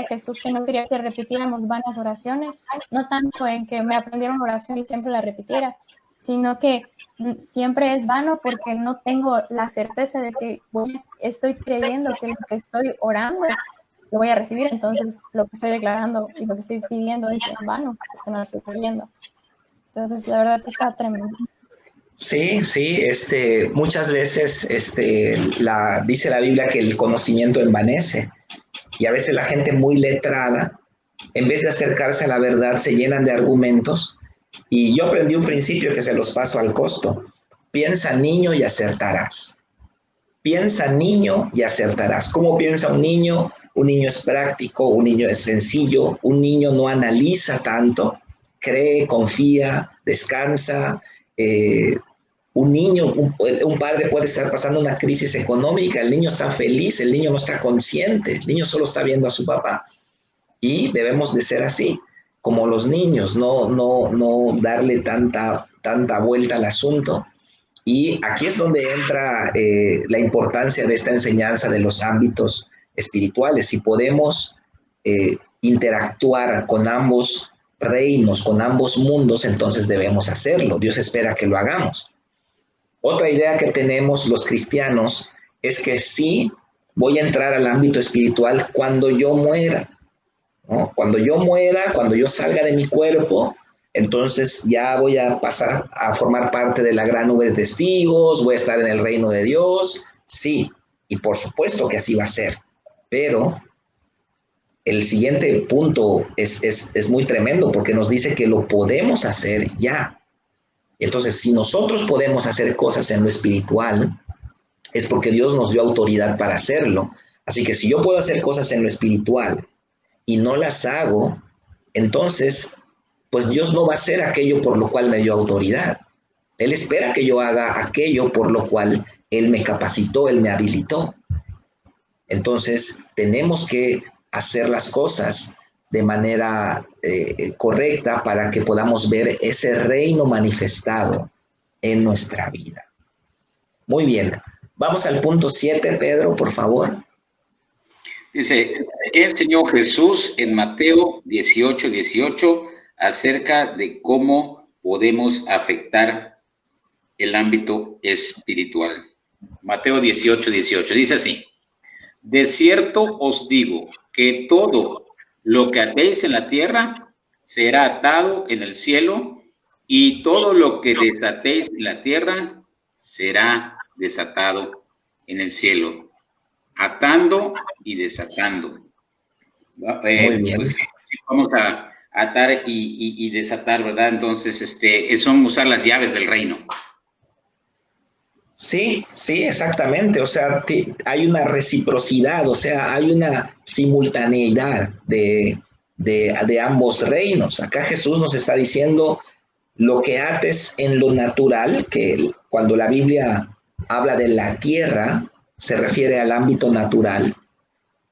Jesús, que no quería que repitiéramos vanas oraciones, no tanto en que me aprendiera una oración y siempre la repitiera, sino que siempre es vano porque no tengo la certeza de que estoy creyendo que lo que estoy orando lo voy a recibir, entonces lo que estoy declarando y lo que estoy pidiendo es en vano, porque no lo estoy creyendo. Entonces, la verdad está tremendo. Sí, sí, muchas veces dice la Biblia que el conocimiento envanece, y a veces la gente muy letrada, en vez de acercarse a la verdad, se llenan de argumentos, y yo aprendí un principio que se los paso al costo: piensa niño y acertarás. Piensa niño y acertarás. ¿Cómo piensa un niño? Un niño es práctico, un niño es sencillo, un niño no analiza tanto, cree, confía, descansa. Un padre puede estar pasando una crisis económica, el niño está feliz, el niño no está consciente, el niño solo está viendo a su papá. Y debemos de ser así, como los niños, no darle tanta vuelta al asunto. Y aquí es donde entra la importancia de esta enseñanza de los ámbitos espirituales. Si podemos interactuar con ambos reinos, con ambos mundos, entonces debemos hacerlo. Dios espera que lo hagamos. Otra idea que tenemos los cristianos es que sí voy a entrar al ámbito espiritual cuando yo muera, ¿no? Cuando yo muera, cuando yo salga de mi cuerpo, entonces ya voy a pasar a formar parte de la gran nube de testigos, voy a estar en el reino de Dios. Sí, y por supuesto que así va a ser. Pero el siguiente punto es muy tremendo, porque nos dice que lo podemos hacer ya. Entonces, si nosotros podemos hacer cosas en lo espiritual, es porque Dios nos dio autoridad para hacerlo. Así que si yo puedo hacer cosas en lo espiritual y no las hago, entonces, pues Dios no va a hacer aquello por lo cual me dio autoridad. Él espera que yo haga aquello por lo cual Él me capacitó, Él me habilitó. Entonces, tenemos que hacer las cosas de manera correcta para que podamos ver ese reino manifestado en nuestra vida. Muy bien. Vamos al punto 7, Pedro, por favor. Dice, ¿qué enseñó Jesús en Mateo 18:18 acerca de cómo podemos afectar el ámbito espiritual? Mateo 18:18 dice así: de cierto os digo que todo lo que atéis en la tierra será atado en el cielo, y todo lo que desatéis en la tierra será desatado en el cielo. Atando y desatando. Muy bien. Pues vamos a atar y desatar, ¿verdad? Entonces, son usar las llaves del reino. Sí, exactamente. O sea, hay una reciprocidad, o sea, hay una simultaneidad de ambos reinos. Acá Jesús nos está diciendo: lo que ates en lo natural, que cuando la Biblia habla de la tierra, se refiere al ámbito natural.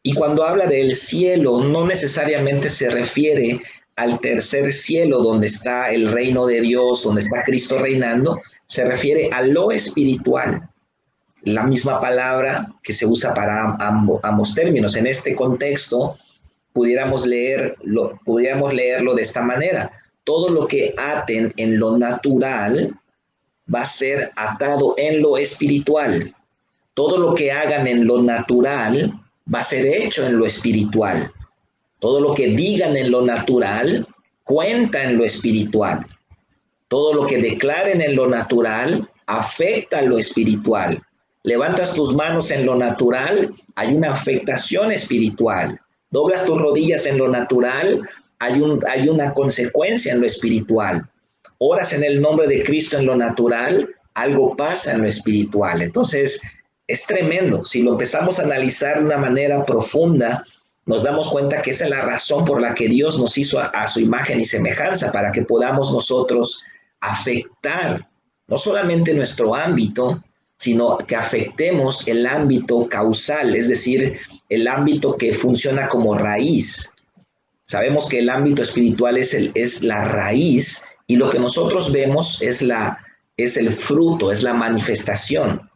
Y cuando habla del cielo, no necesariamente se refiere al tercer cielo, donde está el reino de Dios, donde está Cristo reinando. Se refiere a lo espiritual, la misma palabra que se usa para ambos términos. En este contexto, pudiéramos leerlo de esta manera: todo lo que aten en lo natural va a ser atado en lo espiritual. Todo lo que hagan en lo natural va a ser hecho en lo espiritual. Todo lo que digan en lo natural cuenta en lo espiritual. Todo lo que declaren en lo natural afecta a lo espiritual. Levantas tus manos en lo natural, hay una afectación espiritual. Doblas tus rodillas en lo natural, hay una consecuencia en lo espiritual. Oras en el nombre de Cristo en lo natural, algo pasa en lo espiritual. Entonces, es tremendo. Si lo empezamos a analizar de una manera profunda, nos damos cuenta que esa es la razón por la que Dios nos hizo a su imagen y semejanza, para que podamos nosotros afectar no solamente nuestro ámbito, sino que afectemos el ámbito causal, es decir, el ámbito que funciona como raíz. Sabemos que el ámbito espiritual es la raíz y lo que nosotros vemos es el fruto, es la manifestación.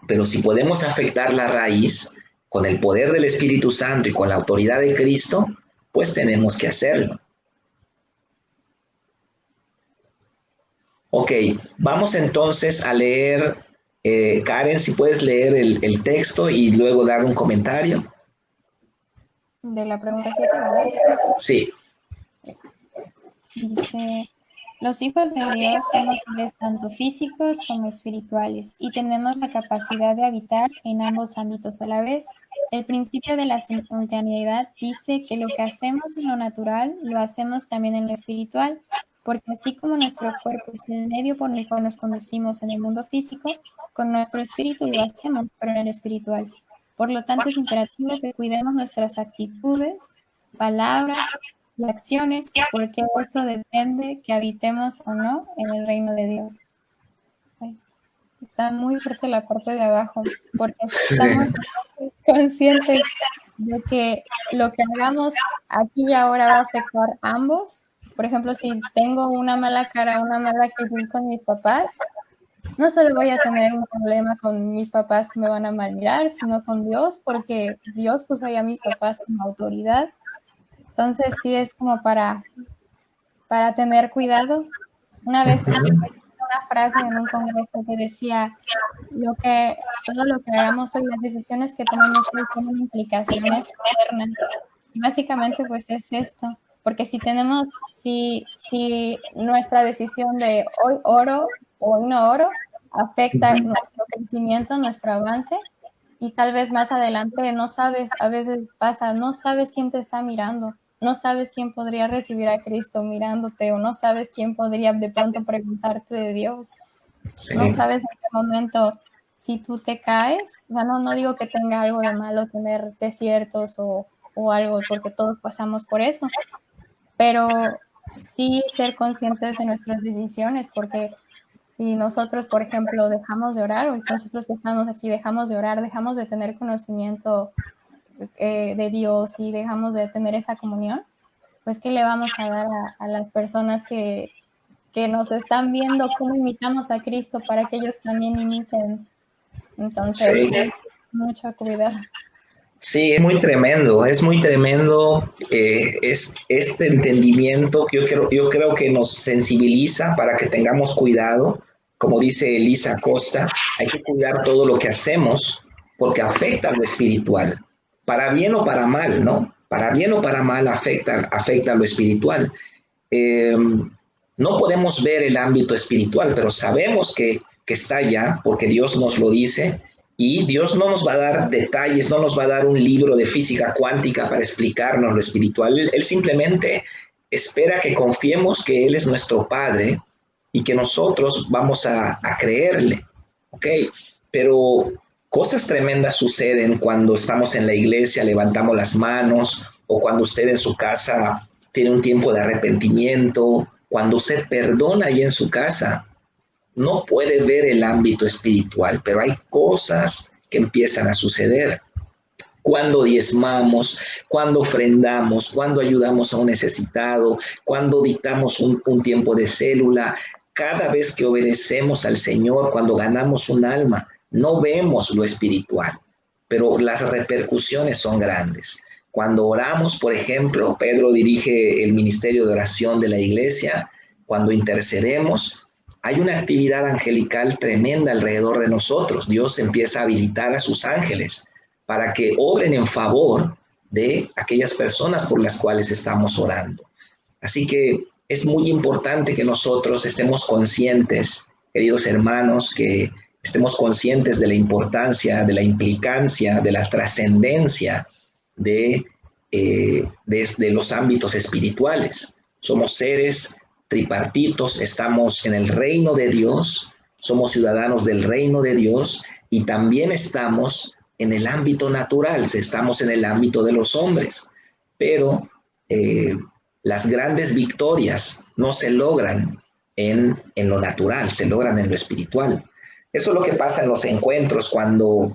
Pero si podemos afectar la raíz con el poder del Espíritu Santo y con la autoridad de Cristo, pues tenemos que hacerlo. Ok, vamos entonces a leer, Karen, si puedes leer el texto y luego dar un comentario. De la pregunta 7, ¿verdad? Sí. Dice, los hijos de Dios somos seres tanto físicos como espirituales y tenemos la capacidad de habitar en ambos ámbitos a la vez. El principio de la simultaneidad dice que lo que hacemos en lo natural lo hacemos también en lo espiritual, porque así como nuestro cuerpo es el medio por el cual nos conducimos en el mundo físico, con nuestro espíritu lo hacemos, pero en el espiritual. Por lo tanto, es imperativo que cuidemos nuestras actitudes, palabras y acciones, porque eso depende que habitemos o no en el reino de Dios. Está muy fuerte la parte de abajo, porque estamos conscientes de que lo que hagamos aquí y ahora va a afectar a ambos. Por ejemplo, si tengo una mala cara, una mala actitud con mis papás, no solo voy a tener un problema con mis papás que me van a mal mirar, sino con Dios, porque Dios puso ahí a mis papás como autoridad. Entonces sí es como para tener cuidado. Una vez escuché una frase en un congreso que decía, todo lo que hagamos hoy, las decisiones que tomemos hoy tienen implicaciones eternas. Y básicamente pues es esto, porque si nuestra decisión de hoy oro o hoy no oro, afecta nuestro crecimiento, nuestro avance, y tal vez más adelante no sabes, a veces pasa, no sabes quién te está mirando. No sabes quién podría recibir a Cristo mirándote, o no sabes quién podría de pronto preguntarte de Dios. Sí. No sabes en qué momento, si tú te caes, o sea, no digo que tenga algo de malo tener desiertos o algo, porque todos pasamos por eso, pero sí ser conscientes de nuestras decisiones, porque si nosotros, por ejemplo, dejamos de orar, o nosotros estamos aquí, dejamos de orar, dejamos de tener conocimiento de Dios y dejamos de tener esa comunión, pues ¿qué le vamos a dar a las personas que nos están viendo cómo imitamos a Cristo para que ellos también imiten? Entonces, sí, mucho cuidado. Sí, es muy tremendo es este entendimiento que yo creo que nos sensibiliza para que tengamos cuidado. Como dice Elisa Costa, hay que cuidar todo lo que hacemos porque afecta a lo espiritual. Para bien o para mal, ¿no? Para bien o para mal afecta a lo espiritual. No podemos ver el ámbito espiritual, pero sabemos que está allá porque Dios nos lo dice y Dios no nos va a dar detalles, no nos va a dar un libro de física cuántica para explicarnos lo espiritual. Él simplemente espera que confiemos que Él es nuestro Padre y que nosotros vamos a creerle, ¿ok? Pero cosas tremendas suceden cuando estamos en la iglesia, levantamos las manos, o cuando usted en su casa tiene un tiempo de arrepentimiento, cuando usted perdona ahí en su casa. No puede ver el ámbito espiritual, pero hay cosas que empiezan a suceder. Cuando diezmamos, cuando ofrendamos, cuando ayudamos a un necesitado, cuando dictamos un tiempo de célula, cada vez que obedecemos al Señor, cuando ganamos un alma, no vemos lo espiritual, pero las repercusiones son grandes. Cuando oramos, por ejemplo, Pedro dirige el ministerio de oración de la iglesia, cuando intercedemos, hay una actividad angelical tremenda alrededor de nosotros. Dios empieza a habilitar a sus ángeles para que obren en favor de aquellas personas por las cuales estamos orando. Así que es muy importante que nosotros estemos conscientes, queridos hermanos, que estemos conscientes de la importancia, de la implicancia, de la trascendencia de los ámbitos espirituales. Somos seres tripartitos, estamos en el reino de Dios, somos ciudadanos del reino de Dios y también estamos en el ámbito natural, estamos en el ámbito de los hombres, pero las grandes victorias no se logran en lo natural, se logran en lo espiritual. Eso es lo que pasa en los encuentros. Cuando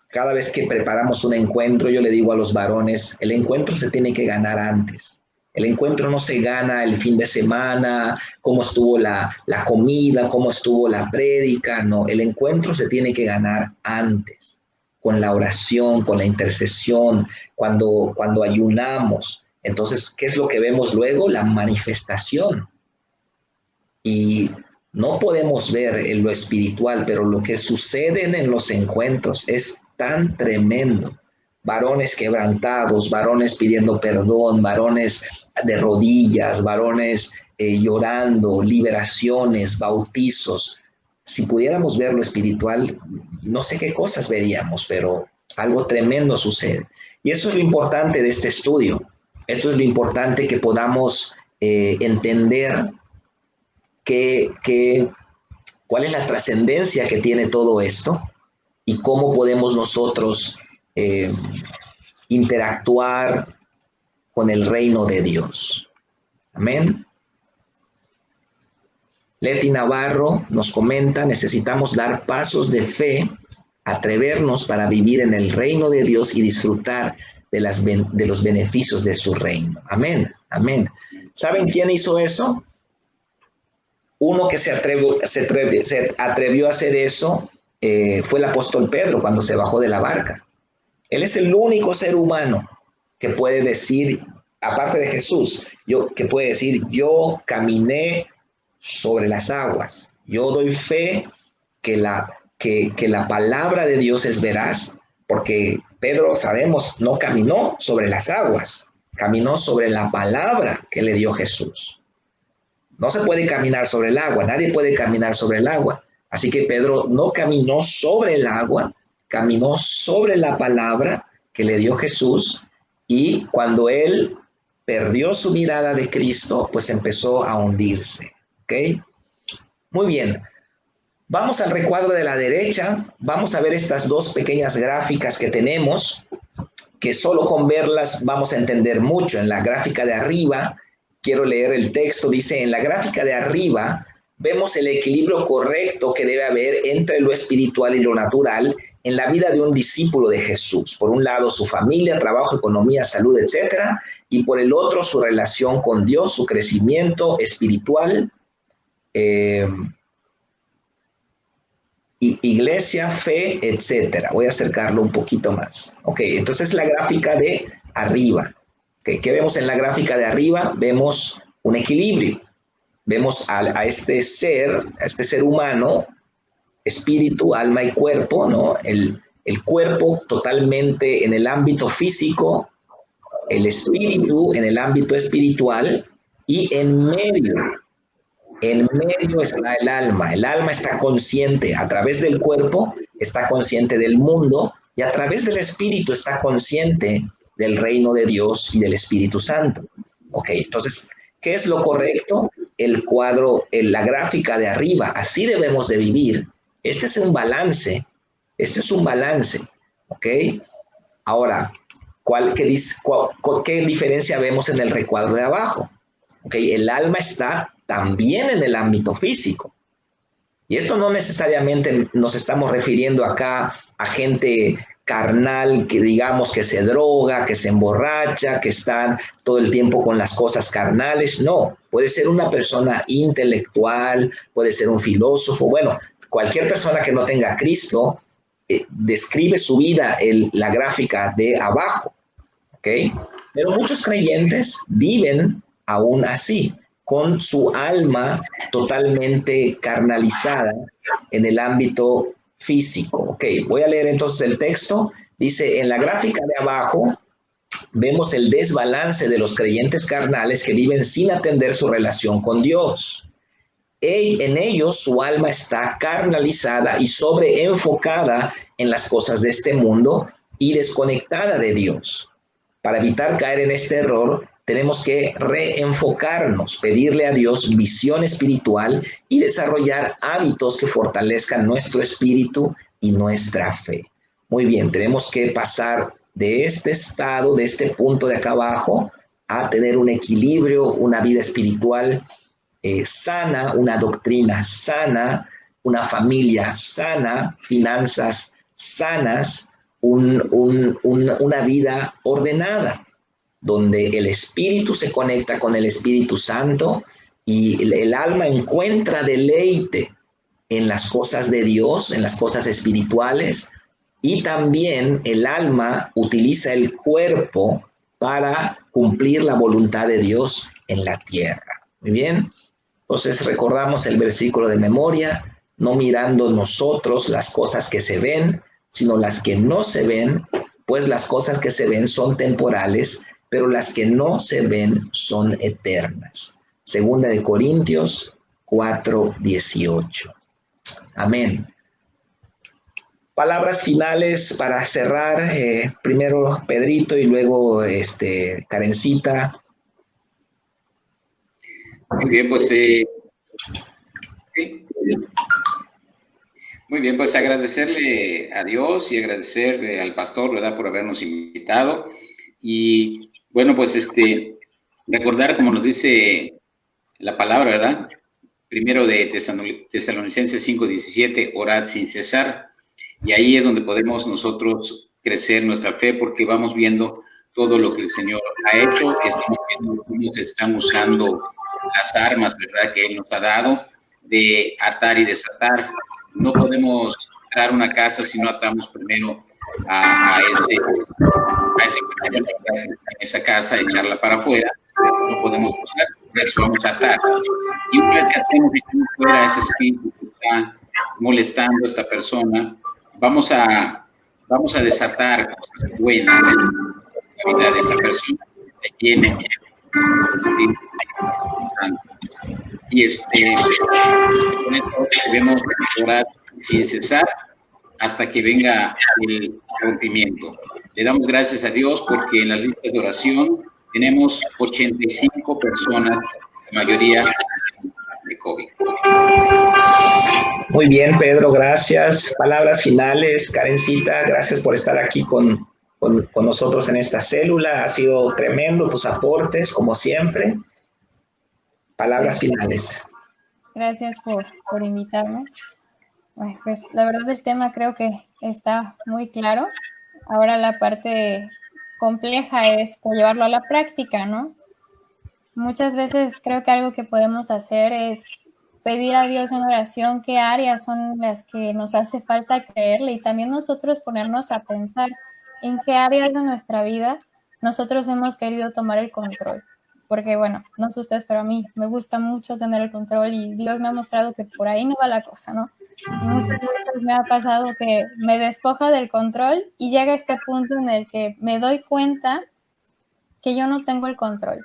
cada vez que preparamos un encuentro, yo le digo a los varones, el encuentro se tiene que ganar antes. El encuentro no se gana el fin de semana, cómo estuvo la comida, cómo estuvo la prédica. No, el encuentro se tiene que ganar antes, con la oración, con la intercesión, cuando ayunamos. Entonces, ¿qué es lo que vemos luego? La manifestación. Y no podemos ver en lo espiritual, pero lo que sucede en los encuentros es tan tremendo. Varones quebrantados, varones pidiendo perdón, varones de rodillas, varones llorando, liberaciones, bautizos. Si pudiéramos ver lo espiritual, no sé qué cosas veríamos, pero algo tremendo sucede. Y eso es lo importante de este estudio. Esto es lo importante, que podamos entender cuál es la trascendencia que tiene todo esto y cómo podemos nosotros interactuar con el reino de Dios. Amén. Leti Navarro nos comenta: necesitamos dar pasos de fe, atrevernos para vivir en el reino de Dios y disfrutar de los beneficios de su reino. Amén, amén. ¿Saben quién hizo eso? Uno que se atrevió a hacer eso fue el apóstol Pedro cuando se bajó de la barca. Él es el único ser humano que puede decir, aparte de Jesús, que puede decir: yo caminé sobre las aguas. Yo doy fe que la palabra de Dios es veraz, porque Pedro, sabemos, no caminó sobre las aguas, caminó sobre la palabra que le dio Jesús. No se puede caminar sobre el agua, nadie puede caminar sobre el agua. Así que Pedro no caminó sobre el agua, caminó sobre la palabra que le dio Jesús, y cuando él perdió su mirada de Cristo, pues empezó a hundirse. ¿Ok? Muy bien. Vamos al recuadro de la derecha. Vamos a ver estas dos pequeñas gráficas que tenemos, que solo con verlas vamos a entender mucho. En la gráfica de arriba, quiero leer el texto, dice: en la gráfica de arriba vemos el equilibrio correcto que debe haber entre lo espiritual y lo natural en la vida de un discípulo de Jesús. Por un lado, su familia, trabajo, economía, salud, etcétera, y por el otro, su relación con Dios, su crecimiento espiritual, iglesia, fe, etcétera. Voy a acercarlo un poquito más. Ok, entonces la gráfica de arriba. Okay, ¿qué vemos en la gráfica de arriba? Vemos un equilibrio. Vemos a este ser humano, espíritu, alma y cuerpo, ¿no? El cuerpo totalmente en el ámbito físico, el espíritu en el ámbito espiritual, y en medio está el alma. El alma está consciente a través del cuerpo, está consciente del mundo, y a través del espíritu está consciente del reino de Dios y del Espíritu Santo. Ok, entonces, ¿qué es lo correcto? El cuadro, la gráfica de arriba, así debemos de vivir. Este es un balance, ¿ok? Ahora, ¿qué diferencia vemos en el recuadro de abajo? ¿Ok? El alma está también en el ámbito físico. Y esto no necesariamente nos estamos refiriendo acá a gente carnal, que digamos que se droga, que se emborracha, que están todo el tiempo con las cosas carnales. No, puede ser una persona intelectual, puede ser un filósofo. Bueno, cualquier persona que no tenga a Cristo describe su vida en la gráfica de abajo, ¿ok? Pero muchos creyentes viven aún así, con su alma totalmente carnalizada en el ámbito físico. Ok, voy a leer entonces el texto. Dice: en la gráfica de abajo vemos el desbalance de los creyentes carnales que viven sin atender su relación con Dios. En ellos su alma está carnalizada y sobreenfocada en las cosas de este mundo y desconectada de Dios. Para evitar caer en este error, tenemos que reenfocarnos, pedirle a Dios visión espiritual y desarrollar hábitos que fortalezcan nuestro espíritu y nuestra fe. Muy bien, tenemos que pasar de este estado, de este punto de acá abajo, a tener un equilibrio, una vida espiritual sana, una doctrina sana, una familia sana, finanzas sanas, una vida ordenada. donde el espíritu se conecta con el Espíritu Santo y el alma encuentra deleite en las cosas de Dios, en las cosas espirituales, y también el alma utiliza el cuerpo para cumplir la voluntad de Dios en la tierra. Muy bien, entonces recordamos el versículo de memoria: no mirando nosotros las cosas que se ven, sino las que no se ven, pues las cosas que se ven son temporales, pero las que no se ven son eternas. Segunda de Corintios 4:18. Amén. Palabras finales para cerrar. Primero Pedrito y luego Karencita. Muy bien, pues sí. Muy bien, pues agradecerle a Dios y agradecerle al pastor, ¿verdad?, por habernos invitado. Y bueno, pues recordar, como nos dice la palabra, ¿verdad? Primero de Tesalonicenses 5:17, orad sin cesar. Y ahí es donde podemos nosotros crecer nuestra fe, porque vamos viendo todo lo que el Señor ha hecho, estamos viendo cómo se están usando las armas, ¿verdad?, que Él nos ha dado, de atar y desatar. No podemos entrar a una casa si no atamos primero a esa casa, echarla para afuera. No podemos pasar, por eso vamos a atar. Y una vez que atemos y echamos fuera ese espíritu que está molestando a esta persona, vamos a desatar cosas buenas en la vida de esa persona que tiene el Espíritu Santo. Y con esto debemos orar sin cesar hasta que venga el rompimiento. Le damos gracias a Dios porque en las listas de oración tenemos 85 personas, la mayoría de COVID. Muy bien, Pedro, gracias. Palabras finales, Karencita, gracias por estar aquí con nosotros en esta célula. Ha sido tremendo tus aportes, como siempre. Palabras finales. Gracias por invitarme. Bueno, pues la verdad el tema creo que está muy claro. Ahora la parte compleja es llevarlo a la práctica, ¿no? Muchas veces creo que algo que podemos hacer es pedir a Dios en oración qué áreas son las que nos hace falta creerle, y también nosotros ponernos a pensar en qué áreas de nuestra vida nosotros hemos querido tomar el control. Porque bueno, no sé ustedes, pero a mí me gusta mucho tener el control y Dios me ha mostrado que por ahí no va la cosa, ¿no? Y muchas veces me ha pasado que me despoja del control y llega este punto en el que me doy cuenta que yo no tengo el control.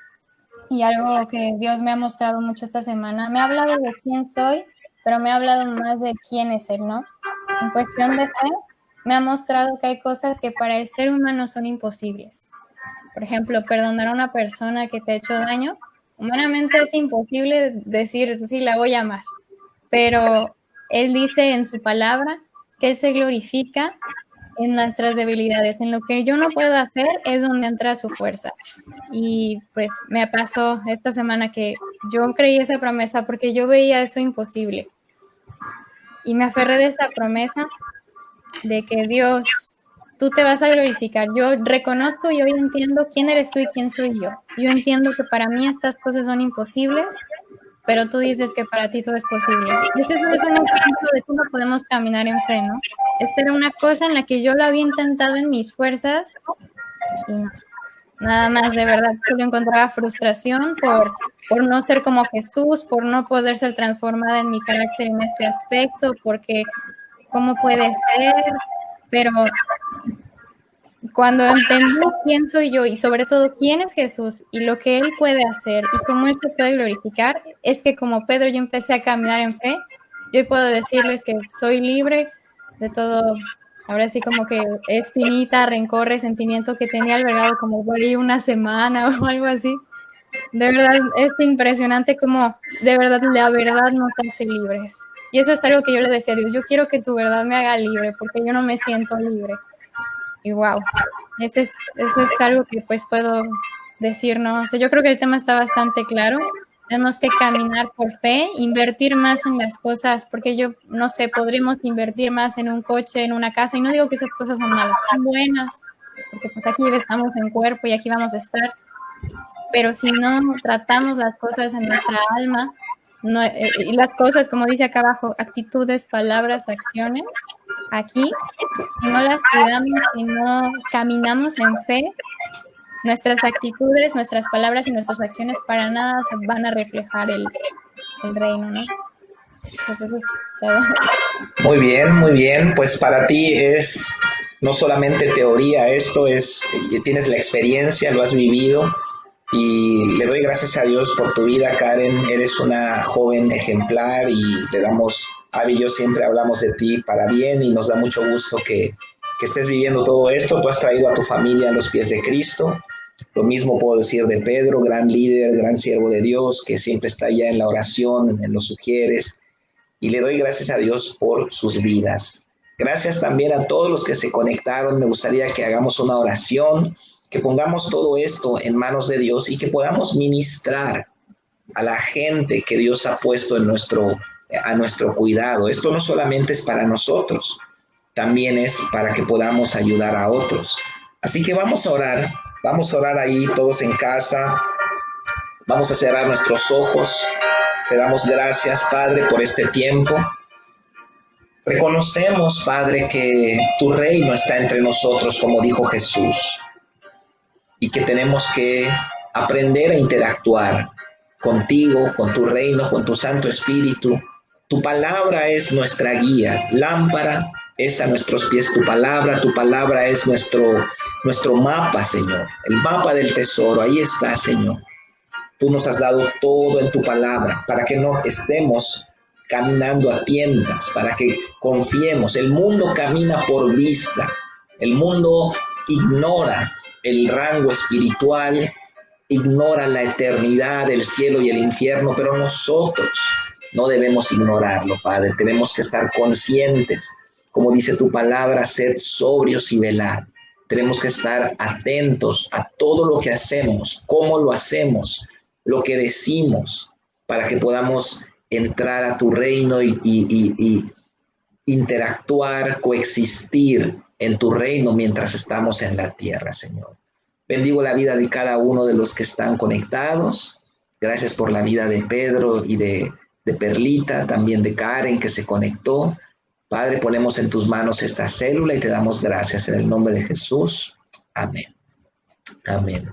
Y algo que Dios me ha mostrado mucho esta semana, me ha hablado de quién soy, pero me ha hablado más de quién es Él, ¿no? En cuestión de fe, me ha mostrado que hay cosas que para el ser humano son imposibles. Por ejemplo, perdonar a una persona que te ha hecho daño, humanamente es imposible decir, sí, la voy a amar. Pero Él dice en su palabra que Él se glorifica en nuestras debilidades. En lo que yo no puedo hacer es donde entra su fuerza. Y pues me pasó esta semana que yo creí esa promesa porque yo veía eso imposible. Y me aferré de esa promesa de que Dios, tú te vas a glorificar. Yo reconozco y hoy entiendo quién eres tú y quién soy yo. Yo entiendo que para mí estas cosas son imposibles, pero tú dices que para ti todo es posible. Este es un ejemplo de cómo podemos caminar en fe, ¿no? Esta era una cosa en la que yo lo había intentado en mis fuerzas y no. Nada más, de verdad, solo encontraba frustración por no ser como Jesús, por no poder ser transformada en mi carácter en este aspecto, porque ¿cómo puede ser? Pero cuando entendí quién soy yo y sobre todo quién es Jesús y lo que Él puede hacer y cómo Él se puede glorificar, es que como Pedro yo empecé a caminar en fe. Yo puedo decirles que soy libre de todo, ahora sí como que espinita, rencor, resentimiento que tenía albergado como por ahí una semana o algo así. De verdad es impresionante cómo de verdad la verdad nos hace libres. Y eso es algo que yo le decía a Dios, yo quiero que tu verdad me haga libre porque yo no me siento libre. Y wow, eso es algo que pues puedo decir, ¿no? O sea, yo creo que el tema está bastante claro. Tenemos que caminar por fe, invertir más en las cosas, porque yo, no sé, podríamos invertir más en un coche, en una casa, y no digo que esas cosas son malas, son buenas, porque pues aquí estamos en cuerpo y aquí vamos a estar, pero si no tratamos las cosas en nuestra alma, no, y las cosas, como dice acá abajo, actitudes, palabras, acciones, aquí, si no las cuidamos, si no caminamos en fe, nuestras actitudes, nuestras palabras y nuestras acciones para nada se van a reflejar el reino, ¿no? Pues eso es todo. Muy bien, muy bien. Pues para ti es no solamente teoría, esto es, tienes la experiencia, lo has vivido y le doy gracias a Dios por tu vida, Karen. Eres una joven ejemplar y le damos, Abby y yo siempre hablamos de ti para bien y nos da mucho gusto que estés viviendo todo esto. Tú has traído a tu familia a los pies de Cristo. Lo mismo puedo decir de Pedro, gran líder, gran siervo de Dios, que siempre está allá en la oración, en los sugieres. Y le doy gracias a Dios por sus vidas. Gracias también a todos los que se conectaron. Me gustaría que hagamos una oración, que pongamos todo esto en manos de Dios y que podamos ministrar a la gente que Dios ha puesto a nuestro cuidado. Esto no solamente es para nosotros, también es para que podamos ayudar a otros. Así que vamos a orar ahí todos en casa, vamos a cerrar nuestros ojos. Te damos gracias, Padre, por este tiempo. Reconocemos, Padre, que tu reino está entre nosotros, como dijo Jesús, y que tenemos que aprender a interactuar contigo, con tu reino, con tu Santo Espíritu. Tu palabra es nuestra guía, lámpara es a nuestros pies tu palabra es nuestro mapa, Señor, el mapa del tesoro, ahí está, Señor. Tú nos has dado todo en tu palabra para que no estemos caminando a tientas, para que confiemos. El mundo camina por vista, el mundo ignora el rango espiritual, ignora la eternidad, el cielo y el infierno, pero nosotros no debemos ignorarlo, Padre. Tenemos que estar conscientes, como dice tu palabra, sed sobrios y velad. Tenemos que estar atentos a todo lo que hacemos, cómo lo hacemos, lo que decimos, para que podamos entrar a tu reino y interactuar, coexistir en tu reino mientras estamos en la tierra, Señor. Bendigo la vida de cada uno de los que están conectados. Gracias por la vida de Pedro y de Perlita, también de Karen que se conectó. Padre, ponemos en tus manos esta célula y te damos gracias en el nombre de Jesús. Amén. Amén.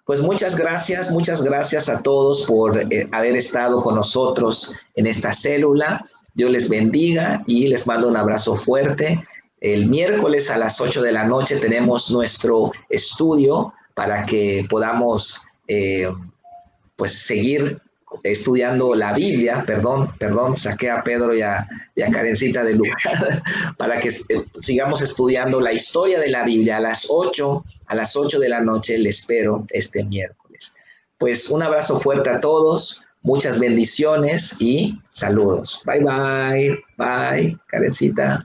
Pues muchas gracias a todos por haber estado con nosotros en esta célula. Dios les bendiga y les mando un abrazo fuerte. El miércoles a las 8 de la noche tenemos nuestro estudio para que podamos pues seguir estudiando la Biblia. Perdón, saqué a Pedro y a Karencita del lugar para que sigamos estudiando la historia de la Biblia a las 8 de la noche. Les espero este miércoles. Pues un abrazo fuerte a todos, muchas bendiciones y saludos. Bye, Karencita.